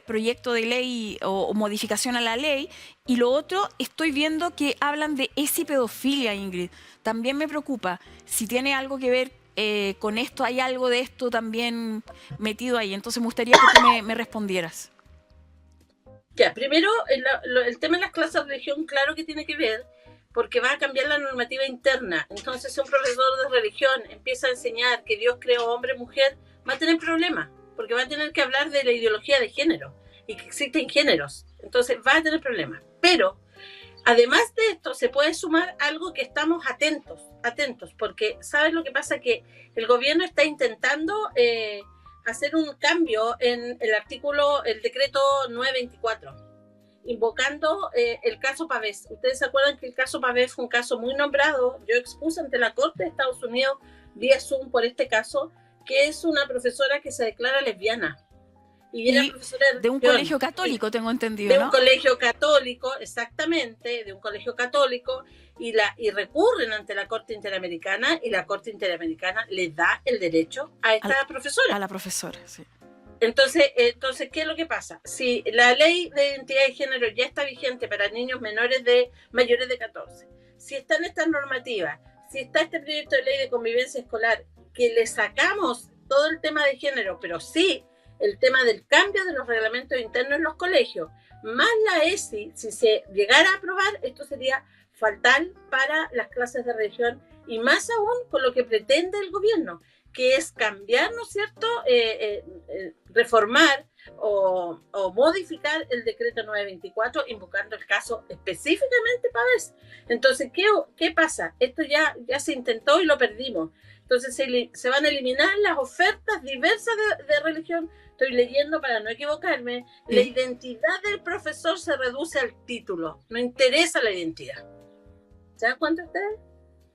proyecto de ley o modificación a la ley. Y lo otro, estoy viendo que hablan de esipedofilia, Ingrid. También me preocupa. Si tiene algo que ver con esto, hay algo de esto también metido ahí. Entonces me gustaría que tú me respondieras. Ya, primero, el tema de las clases de religión, claro que tiene que ver, porque va a cambiar la normativa interna. Entonces, si un profesor de religión empieza a enseñar que Dios creó hombre y mujer, va a tener problemas, porque va a tener que hablar de la ideología de género y que existen géneros. Entonces, va a tener problemas. Pero, además de esto, se puede sumar algo que estamos atentos, porque ¿sabes lo que pasa? Que el gobierno está intentando hacer un cambio en el decreto 924, invocando el caso Pavés. Ustedes se acuerdan que el caso Pavés fue un caso muy nombrado. Yo expuse ante la Corte de Estados Unidos vía Zoom por este caso, que es una profesora que se declara lesbiana. y era Y profesora de de un religión. colegio católico, tengo entendido, De un ¿no? colegio católico, exactamente, de un colegio católico, y recurren ante la Corte Interamericana, y la Corte Interamericana les da el derecho a esta profesora. A la profesora, sí. Entonces, ¿qué es lo que pasa? Si la ley de identidad de género ya está vigente para niños mayores de 14, si están estas normativas, si está este proyecto de ley de convivencia escolar, que le sacamos todo el tema de género, pero sí el tema del cambio de los reglamentos internos en los colegios, más la ESI, si se llegara a aprobar, esto sería fatal para las clases de religión, y más aún con lo que pretende el gobierno, que es cambiar, ¿no es cierto?, reformar o modificar el decreto 924, invocando el caso específicamente para eso. Entonces, ¿qué pasa? Esto ya se intentó y lo perdimos. Entonces, se van a eliminar las ofertas diversas de religión. Estoy leyendo para no equivocarme. Sí. La identidad del profesor se reduce al título. No interesa la identidad. ¿Se dan cuenta ustedes?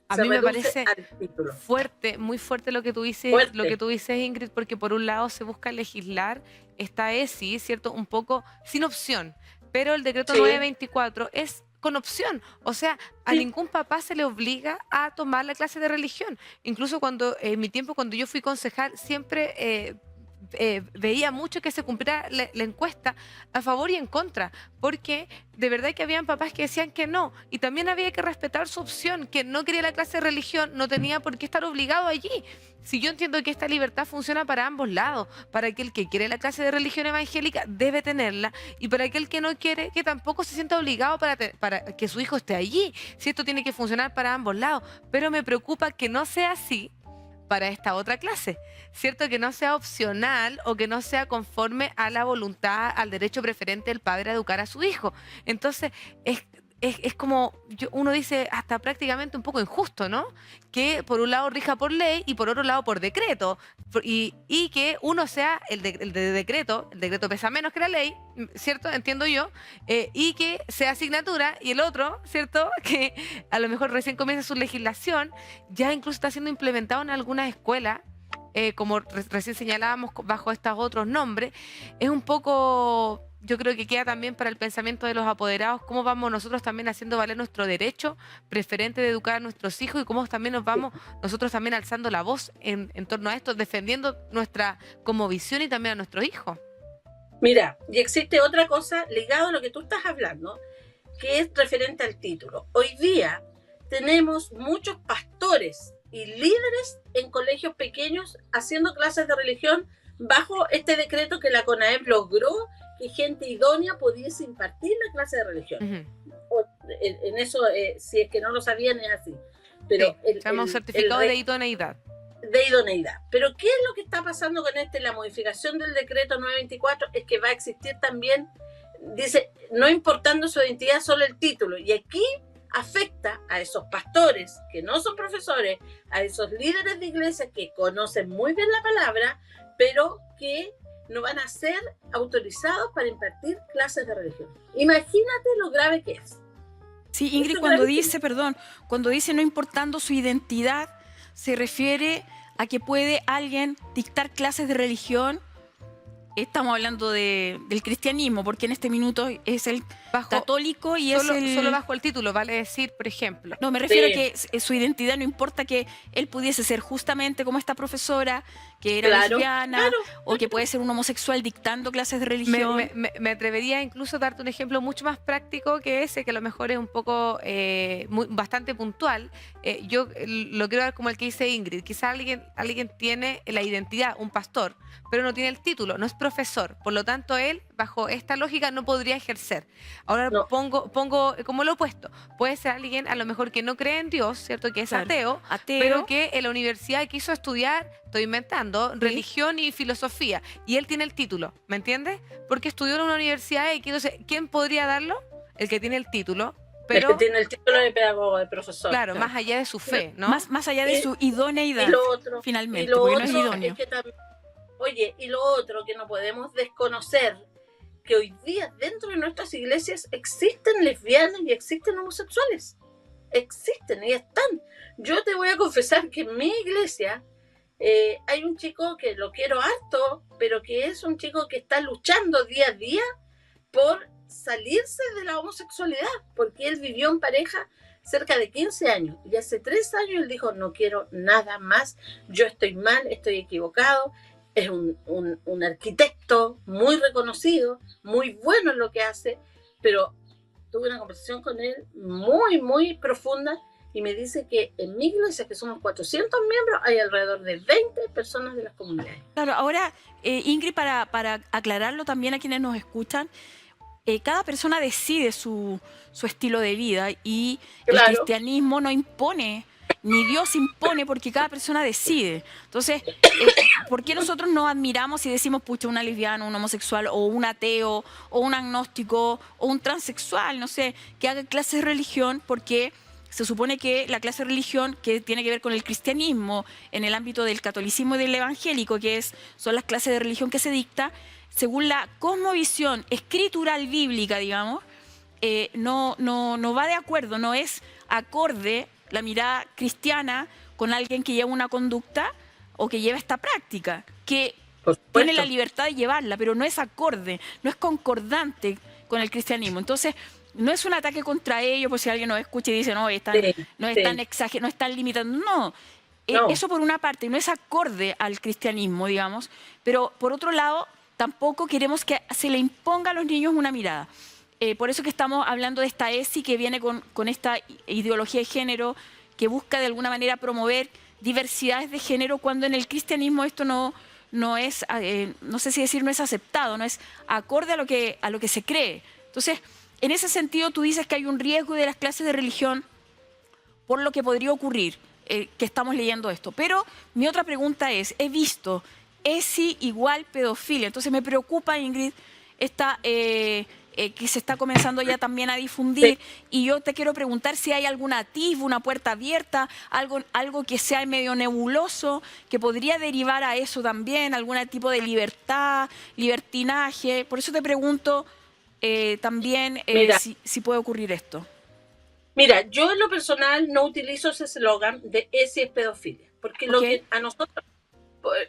A Se mí me reduce parece al título. fuerte, muy fuerte lo que tú dices, Fuerte. Ingrid, porque por un lado se busca legislar esta ESI, ¿cierto? Un poco sin opción, pero el decreto Sí. 924 es con opción, o sea, a Sí. ningún papá se le obliga a tomar la clase de religión. Incluso cuando, en mi tiempo, cuando yo fui concejal, siempre veía mucho que se cumpliera la encuesta a favor y en contra, porque de verdad que habían papás que decían que no, y también había que respetar su opción, que no quería la clase de religión, no tenía por qué estar obligado allí. Si yo entiendo que esta libertad funciona para ambos lados, para aquel que quiere la clase de religión evangélica debe tenerla, y para aquel que no quiere, que tampoco se sienta obligado para que su hijo esté allí. Si esto tiene que funcionar para ambos lados, pero me preocupa que no sea así para esta otra clase, ¿cierto? Que no sea opcional o que no sea conforme a la voluntad, al derecho preferente del padre a educar a su hijo. Entonces, es como, uno dice, hasta prácticamente un poco injusto, ¿no? Que por un lado rija por ley y por otro lado por decreto. Y que uno sea el decreto pesa menos que la ley, ¿cierto? Entiendo yo. Y que sea asignatura, y el otro, ¿cierto? Que a lo mejor recién comienza su legislación, ya incluso está siendo implementado en algunas escuelas, como recién señalábamos, bajo estos otros nombres. Es un poco, yo creo que queda también para el pensamiento de los apoderados, cómo vamos nosotros también haciendo valer nuestro derecho preferente de educar a nuestros hijos, y cómo también nos vamos nosotros también alzando la voz en torno a esto, defendiendo nuestra como visión y también a nuestros hijos. Mira, y existe otra cosa ligada a lo que tú estás hablando, que es referente al título. Hoy día tenemos muchos pastores y líderes en colegios pequeños haciendo clases de religión bajo este decreto que la CONAEP logró que gente idónea pudiese impartir la clase de religión. En eso, si es que no lo sabían, es así. Pero sí, tenemos certificado de idoneidad. De idoneidad. Pero ¿qué es lo que está pasando con la modificación del decreto 924? Es que va a existir también, dice, no importando su identidad, solo el título. Y aquí afecta a esos pastores que no son profesores, a esos líderes de iglesia que conocen muy bien la palabra, pero que no van a ser autorizados para impartir clases de religión. Imagínate lo grave que es. Sí, Ingrid, cuando dice no importando su identidad, se refiere a que puede alguien dictar clases de religión. Estamos hablando del cristianismo, porque en este minuto es el católico y solo bajo el título, vale decir, por ejemplo. No, me refiero a que su identidad no importa, que él pudiese ser justamente como esta profesora, que era lesbiana, o que puede ser un homosexual dictando clases de religión. Me atrevería incluso a darte un ejemplo mucho más práctico que ese, que a lo mejor es un poco bastante puntual. Yo lo quiero dar como el que dice Ingrid. Quizá alguien tiene la identidad, un pastor, pero no tiene el título, no es profesor. Por lo tanto, él, bajo esta lógica, no podría ejercer. Ahora pongo como lo opuesto. Puede ser alguien a lo mejor que no cree en Dios, ¿cierto? Que es ateo, pero que en la universidad quiso estudiar, estoy inventando, religión y filosofía. Y él tiene el título, ¿me entiendes? Porque estudió en una universidad y entonces, ¿quién podría darlo? El que tiene el título. Pero, el que tiene el título de pedagogo, de profesor. Claro, más allá de su fe, ¿no? Más allá de su idoneidad, finalmente, porque no es idóneo. Es que oye, y lo otro que no podemos desconocer, que hoy día dentro de nuestras iglesias existen lesbianas y existen homosexuales. Existen y están. Yo te voy a confesar que en mi iglesia hay un chico que lo quiero harto, pero que es un chico que está luchando día a día por salirse de la homosexualidad, porque él vivió en pareja cerca de 15 años y hace 3 años él dijo, no quiero nada más, yo estoy mal, estoy equivocado. Es un arquitecto muy reconocido, muy bueno en lo que hace, pero tuve una conversación con él muy, muy profunda y me dice que en mi iglesia, que somos 400 miembros, hay alrededor de 20 personas de las comunidades. Claro, ahora, Ingrid, para aclararlo también a quienes nos escuchan, cada persona decide su estilo de vida y Claro. el cristianismo no impone, ni Dios impone, porque cada persona decide. Entonces, ¿por qué nosotros nos admiramos y decimos, pucha, una lesbiana, un homosexual, o un ateo, o un agnóstico, o un transexual, no sé, que haga clases de religión? Porque se supone que la clase de religión que tiene que ver con el cristianismo en el ámbito del catolicismo y del evangélico, son las clases de religión que se dicta, según la cosmovisión escritural bíblica, digamos, no va de acuerdo, no es acorde la mirada cristiana con alguien que lleva una conducta o que lleva esta práctica, que tiene la libertad de llevarla, pero no es acorde, no es concordante con el cristianismo. Entonces, no es un ataque contra ellos, por si alguien nos escucha y dice, no, no están exagerando, no están limitando, no. Eso por una parte, no es acorde al cristianismo, digamos, pero por otro lado, tampoco queremos que se le imponga a los niños una mirada. Por eso que estamos hablando de esta ESI que viene con esta ideología de género que busca de alguna manera promover diversidades de género, cuando en el cristianismo esto no es, no sé si decir no es aceptado, no es acorde a lo que se cree. Entonces, en ese sentido tú dices que hay un riesgo de las clases de religión por lo que podría ocurrir, que estamos leyendo esto. Pero mi otra pregunta es, he visto ESI igual pedofilia, entonces me preocupa, Ingrid, esta... que se está comenzando ya también a difundir, y yo te quiero preguntar si hay algún atisbo, una puerta abierta, algo que sea medio nebuloso, que podría derivar a eso también, algún tipo de libertad, libertinaje. Por eso te pregunto también si puede ocurrir esto. Mira, yo en lo personal no utilizo ese eslogan de ESI es pedofilia, porque lo que a nosotros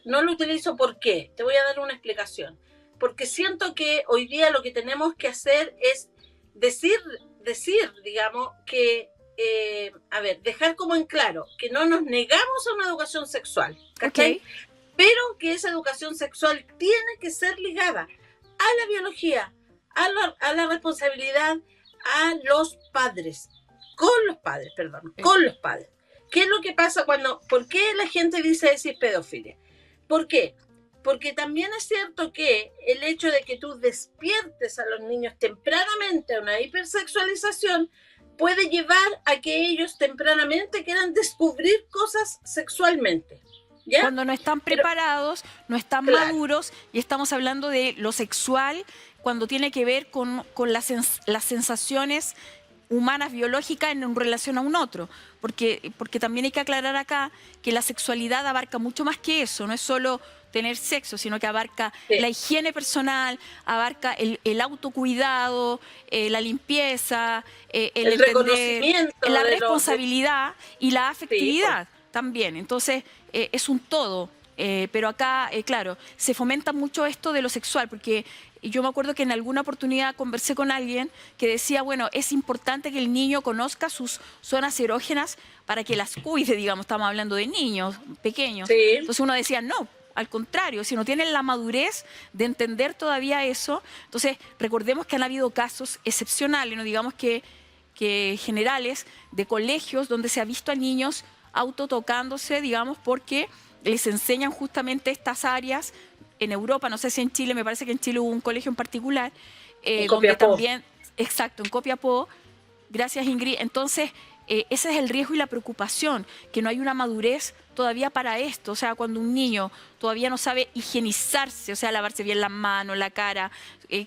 no lo utilizo. ¿Por qué? Te voy a dar una explicación. Porque siento que hoy día lo que tenemos que hacer es decir, digamos, que, dejar como en claro que no nos negamos a una educación sexual, ¿cachai? Pero que esa educación sexual tiene que ser ligada a la biología, a la responsabilidad, a los padres, con los padres. ¿Qué es lo que pasa por qué la gente dice eso es pedofilia? ¿Por qué? Porque también es cierto que el hecho de que tú despiertes a los niños tempranamente a una hipersexualización puede llevar a que ellos tempranamente quieran descubrir cosas sexualmente, ¿ya? Cuando no están preparados, no están maduros, y estamos hablando de lo sexual cuando tiene que ver con las sensaciones humanas biológicas en relación a un otro, porque también hay que aclarar acá que la sexualidad abarca mucho más que eso, no es solo tener sexo, sino que abarca la higiene personal, abarca el autocuidado, la limpieza, el reconocimiento, la responsabilidad y la afectividad también. Entonces, es un todo. Pero acá, claro, se fomenta mucho esto de lo sexual, porque yo me acuerdo que en alguna oportunidad conversé con alguien que decía, bueno, es importante que el niño conozca sus zonas erógenas para que las cuide, digamos, estamos hablando de niños pequeños. Entonces uno decía, no, al contrario, si no tienen la madurez de entender todavía eso, entonces recordemos que han habido casos excepcionales, no digamos que generales, de colegios donde se ha visto a niños autotocándose, digamos, porque les enseñan justamente estas áreas. En Europa, no sé si en Chile, me parece que en Chile hubo un colegio en particular, donde también, exacto, en Copiapó, gracias Ingrid. Entonces, ese es el riesgo y la preocupación, que no hay una madurez todavía para esto. O sea, cuando un niño todavía no sabe higienizarse, o sea, lavarse bien las manos, la cara,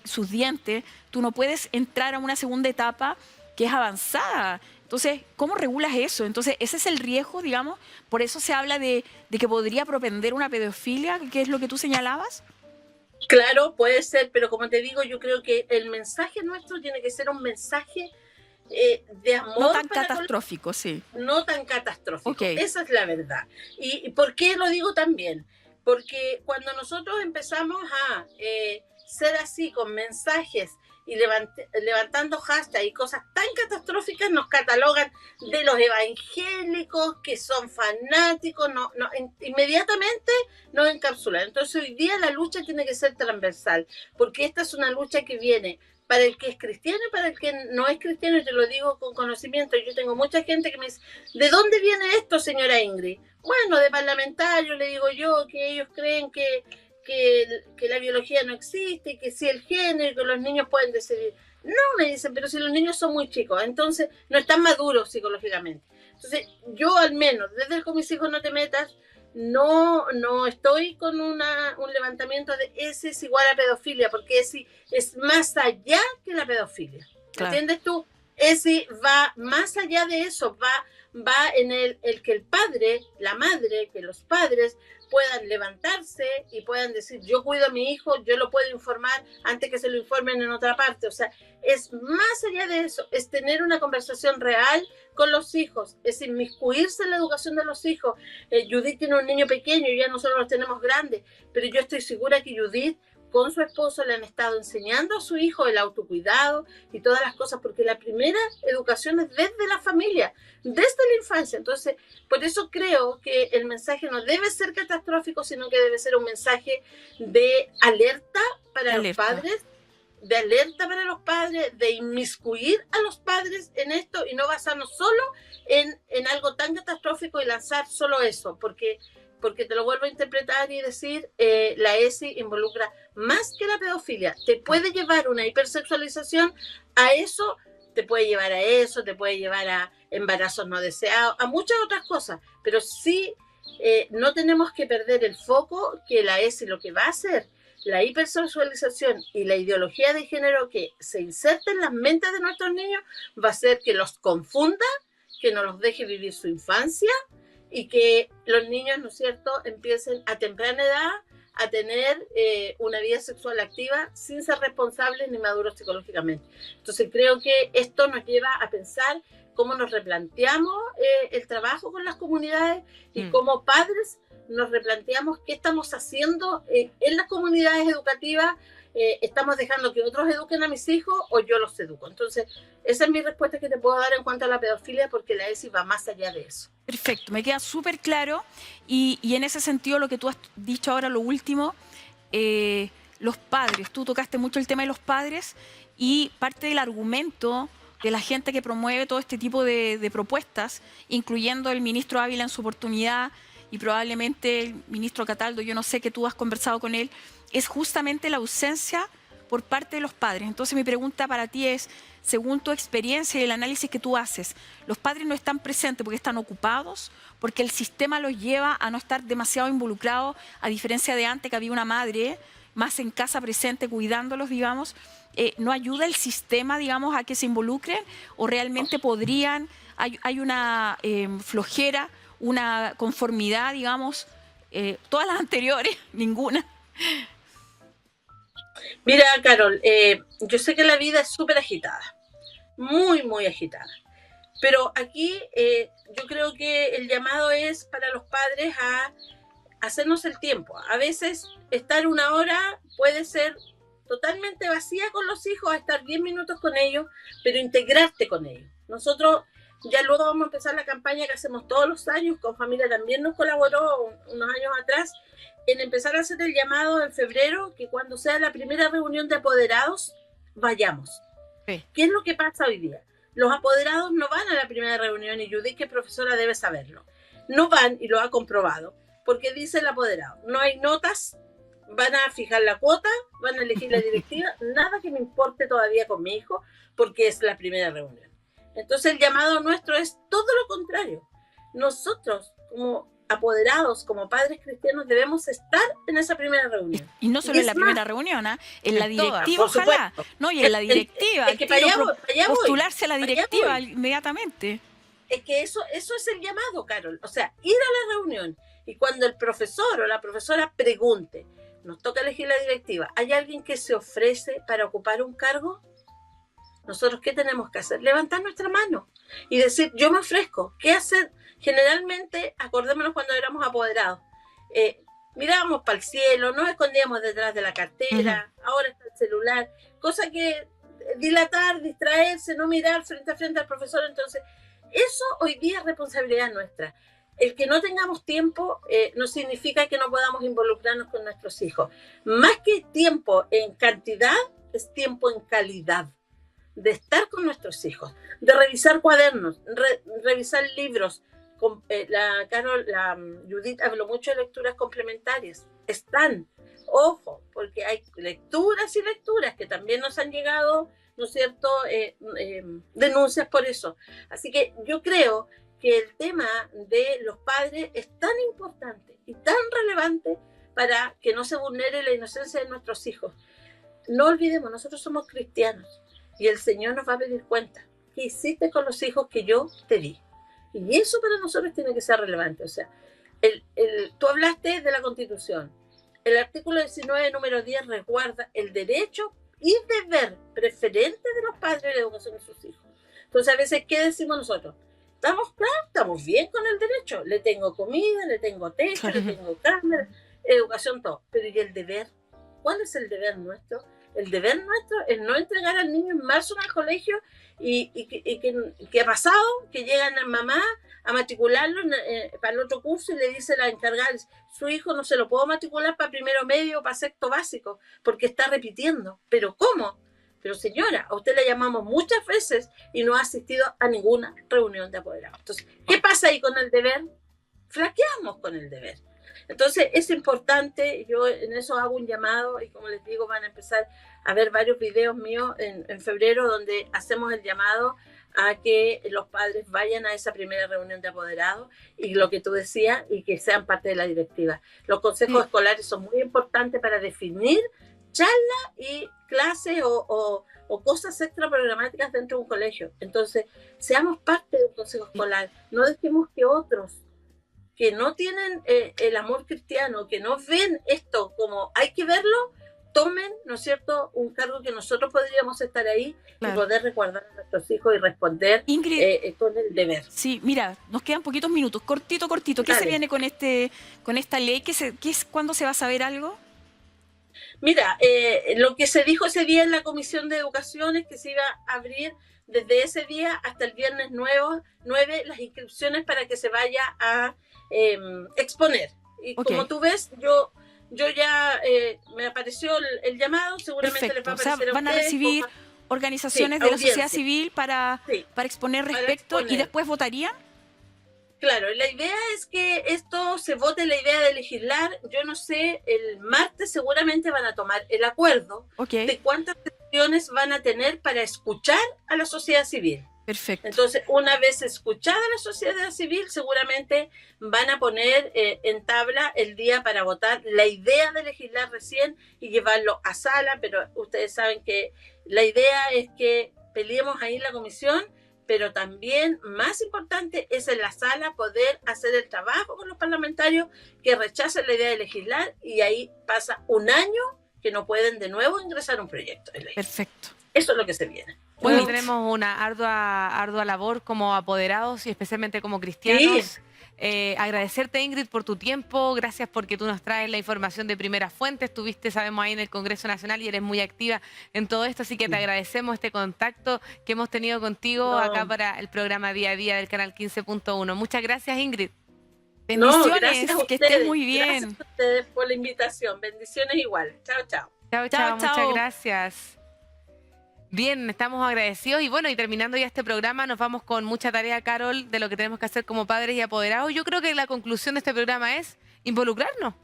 sus dientes, tú no puedes entrar a una segunda etapa que es avanzada. Entonces, ¿cómo regulas eso? Entonces, ese es el riesgo, digamos. Por eso se habla de que podría propender una pedofilia, que es lo que tú señalabas. Claro, puede ser, pero como te digo, yo creo que el mensaje nuestro tiene que ser un mensaje de amor. No tan para catastrófico, sí. no tan catastrófico. Ok. Esa es la verdad. ¿Y por qué lo digo también? Porque cuando nosotros empezamos a ser así con mensajes y levantando hashtag y cosas tan catastróficas, nos catalogan de los evangélicos, que son fanáticos, inmediatamente nos encapsulan. Entonces hoy día la lucha tiene que ser transversal, porque esta es una lucha que viene para el que es cristiano y para el que no es cristiano, y te lo digo con conocimiento. Yo tengo mucha gente que me dice, ¿de dónde viene esto, señora Ingrid? Bueno, de parlamentarios, le digo yo, que ellos creen que la biología no existe, que sí el género, que los niños pueden decidir. No, me dicen, pero si los niños son muy chicos, entonces no están maduros psicológicamente. Entonces, yo al menos, desde el Con Mis Hijos No Te Metas, no estoy con un levantamiento de ese es igual a pedofilia, porque ese es más allá que la pedofilia. Claro. ¿Entiendes tú? Ese va más allá de eso, va en el que el padre, la madre, que los padres puedan levantarse y puedan decir, yo cuido a mi hijo, yo lo puedo informar antes que se lo informen en otra parte. O sea, es más allá de eso, es tener una conversación real con los hijos, es inmiscuirse en la educación de los hijos. Judith tiene un niño pequeño, ya nosotros los tenemos grandes, pero yo estoy segura que Judith con su esposo le han estado enseñando a su hijo el autocuidado y todas las cosas, porque la primera educación es desde la familia, desde la infancia. Entonces, por eso creo que el mensaje no debe ser catastrófico, sino que debe ser un mensaje de alerta para los padres, de alerta para los padres, de inmiscuir a los padres en esto y no basarnos solo en algo tan catastrófico y lanzar solo eso, porque te lo vuelvo a interpretar y decir, la ESI involucra más que la pedofilia. Te puede llevar una hipersexualización a eso, te puede llevar a eso, te puede llevar a embarazos no deseados, a muchas otras cosas, pero sí no tenemos que perder el foco que la ESI lo que va a hacer, la hipersexualización y la ideología de género que se inserta en las mentes de nuestros niños, va a hacer que los confunda, que no los deje vivir su infancia, y que los niños, ¿no es cierto?, empiecen a temprana edad a tener una vida sexual activa sin ser responsables ni maduros psicológicamente. Entonces creo que esto nos lleva a pensar cómo nos replanteamos el trabajo con las comunidades y como padres nos replanteamos qué estamos haciendo en las comunidades educativas. ¿Estamos dejando que otros eduquen a mis hijos o yo los educo? Entonces, esa es mi respuesta que te puedo dar en cuanto a la pedofilia, porque la ESI va más allá de eso. Perfecto, me queda súper claro y en ese sentido lo que tú has dicho ahora, lo último, los padres, tú tocaste mucho el tema de los padres y parte del argumento de la gente que promueve todo este tipo de propuestas, incluyendo el ministro Ávila en su oportunidad y probablemente el ministro Cataldo, yo no sé que tú has conversado con él, es justamente la ausencia por parte de los padres. Entonces mi pregunta para ti es, según tu experiencia y el análisis que tú haces, ¿los padres no están presentes porque están ocupados? ¿Porque el sistema los lleva a no estar demasiado involucrados, a diferencia de antes que había una madre más en casa presente cuidándolos, digamos? ¿No ayuda el sistema, digamos, a que se involucren? ¿O realmente podrían, hay una flojera, una conformidad, digamos, todas las anteriores, ninguna? Mira, Carol, yo sé que la vida es súper agitada, muy, muy agitada, pero aquí yo creo que el llamado es para los padres a hacernos el tiempo. A veces estar una hora puede ser totalmente vacía con los hijos, a estar 10 minutos con ellos, pero integrarte con ellos. Nosotros ya luego vamos a empezar la campaña que hacemos todos los años, con familia también nos colaboró unos años atrás, en empezar a hacer el llamado en febrero, que cuando sea la primera reunión de apoderados, vayamos. Sí. ¿Qué es lo que pasa hoy día? Los apoderados no van a la primera reunión, y Judith, que es profesora, debe saberlo. No van, y lo ha comprobado, porque dice el apoderado, no hay notas, van a fijar la cuota, van a elegir la directiva, nada que me importe todavía con mi hijo, porque es la primera reunión. Entonces el llamado nuestro es todo lo contrario. Nosotros, como apoderados, como padres cristianos, debemos estar en esa primera reunión. Y no solo en la primera reunión, en la directiva, ojalá. No, y en la directiva. Es que para allá voy, postularse a la directiva inmediatamente. Es que eso es el llamado, Carol. O sea, ir a la reunión y cuando el profesor o la profesora pregunte, nos toca elegir la directiva, ¿hay alguien que se ofrece para ocupar un cargo? nosotros ¿qué tenemos que hacer? Levantar nuestra mano y decir, yo me ofrezco. ¿Qué hacer? Generalmente, acordémonos cuando éramos apoderados, mirábamos para el cielo, nos escondíamos detrás de la cartera, ahora está el celular, cosa que dilatar, distraerse, no mirar frente a frente al profesor. Entonces, eso hoy día es responsabilidad nuestra. El que no tengamos tiempo no significa que no podamos involucrarnos con nuestros hijos. Más que tiempo en cantidad, es tiempo en calidad. De estar con nuestros hijos, de revisar cuadernos, revisar libros. La Judith habló mucho de lecturas complementarias. Están, ojo, porque hay lecturas y lecturas que también nos han llegado, ¿no es cierto?, denuncias por eso. Así que yo creo que el tema de los padres es tan importante y tan relevante para que no se vulnere la inocencia de nuestros hijos. No olvidemos, nosotros somos cristianos y el Señor nos va a pedir cuenta. ¿Qué hiciste con los hijos que yo te di? Y eso para nosotros tiene que ser relevante. O sea, tú hablaste de la Constitución. El artículo 19, número 10, resguarda el derecho y deber preferente de los padres de la educación de sus hijos. Entonces, a veces, ¿qué decimos nosotros? Estamos claros, estamos bien con el derecho. Le tengo comida, le tengo techo, le tengo cámara, educación, todo. Pero ¿y el deber? ¿Cuál es el deber nuestro? El deber nuestro es no entregar al niño en marzo al colegio y que ha pasado, que llegan a mamá a matricularlo para el otro curso y le dice la encargada, su hijo no se lo puedo matricular para primero medio o para sexto básico porque está repitiendo. ¿Pero cómo? Pero señora, a usted le llamamos muchas veces y no ha asistido a ninguna reunión de apoderados. Entonces, ¿qué pasa ahí con el deber? Flaqueamos con el deber. Entonces, es importante, yo en eso hago un llamado y como les digo, van a empezar a ver varios videos míos en febrero donde hacemos el llamado a que los padres vayan a esa primera reunión de apoderados y lo que tú decías, y que sean parte de la directiva. Los consejos escolares son muy importantes para definir charlas y clases o cosas extra programáticas dentro de un colegio. Entonces, seamos parte de un consejo escolar, no dejemos que otros que no tienen el amor cristiano, que no ven esto como hay que verlo, tomen, ¿no es cierto?, un cargo que nosotros podríamos estar ahí y poder resguardar a nuestros hijos y responder con el deber. Sí, mira, nos quedan poquitos minutos, cortito. ¿Qué se viene con esta ley? ¿Cuándo se va a saber algo? Mira, lo que se dijo ese día en la Comisión de Educación es que se iba a abrir desde ese día hasta el viernes 9 las inscripciones para que se vaya a exponer. Y como tú ves, yo ya me apareció el llamado, seguramente les va a aparecer. O sea, van a recibir organizaciones de la sociedad civil para exponer respecto y después votarían. Claro, la idea es que esto se vote, la idea de legislar. Yo no sé, el martes seguramente van a tomar el acuerdo de cuántas sesiones van a tener para escuchar a la sociedad civil. Perfecto. Entonces, una vez escuchada la sociedad civil, seguramente van a poner en tabla el día para votar la idea de legislar recién y llevarlo a sala, pero ustedes saben que la idea es que peleemos ahí en la comisión, pero también, más importante, es en la sala poder hacer el trabajo con los parlamentarios que rechacen la idea de legislar y ahí pasa un año que no pueden de nuevo ingresar un proyecto de ley. Perfecto. Eso es lo que se viene. Bueno, tenemos una ardua labor como apoderados y especialmente como cristianos. Sí. Agradecerte, Ingrid, por tu tiempo. Gracias porque tú nos traes la información de primera fuente. Estuviste, sabemos, ahí en el Congreso Nacional y eres muy activa en todo esto. Así que te agradecemos este contacto que hemos tenido contigo acá para el programa Día a Día del Canal 15.1. Muchas gracias, Ingrid. Bendiciones, gracias a ustedes, que estés muy bien. Gracias a ustedes por la invitación. Bendiciones igual. Chao, chao. Chao, muchas gracias. Bien, estamos agradecidos y bueno, y terminando ya este programa nos vamos con mucha tarea, Carol, de lo que tenemos que hacer como padres y apoderados. Yo creo que la conclusión de este programa es involucrarnos.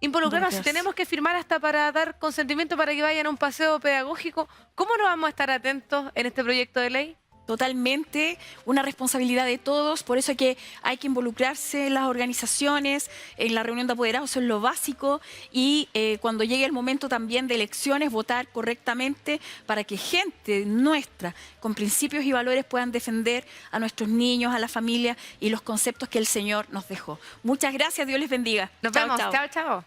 Si tenemos que firmar hasta para dar consentimiento para que vayan a un paseo pedagógico, ¿cómo no vamos a estar atentos en este proyecto de ley? Totalmente, una responsabilidad de todos, por eso que hay que involucrarse en las organizaciones, en la reunión de apoderados, eso es lo básico, y cuando llegue el momento también de elecciones, votar correctamente para que gente nuestra, con principios y valores, puedan defender a nuestros niños, a la familia y los conceptos que el Señor nos dejó. Muchas gracias, Dios les bendiga. Nos vemos, chao.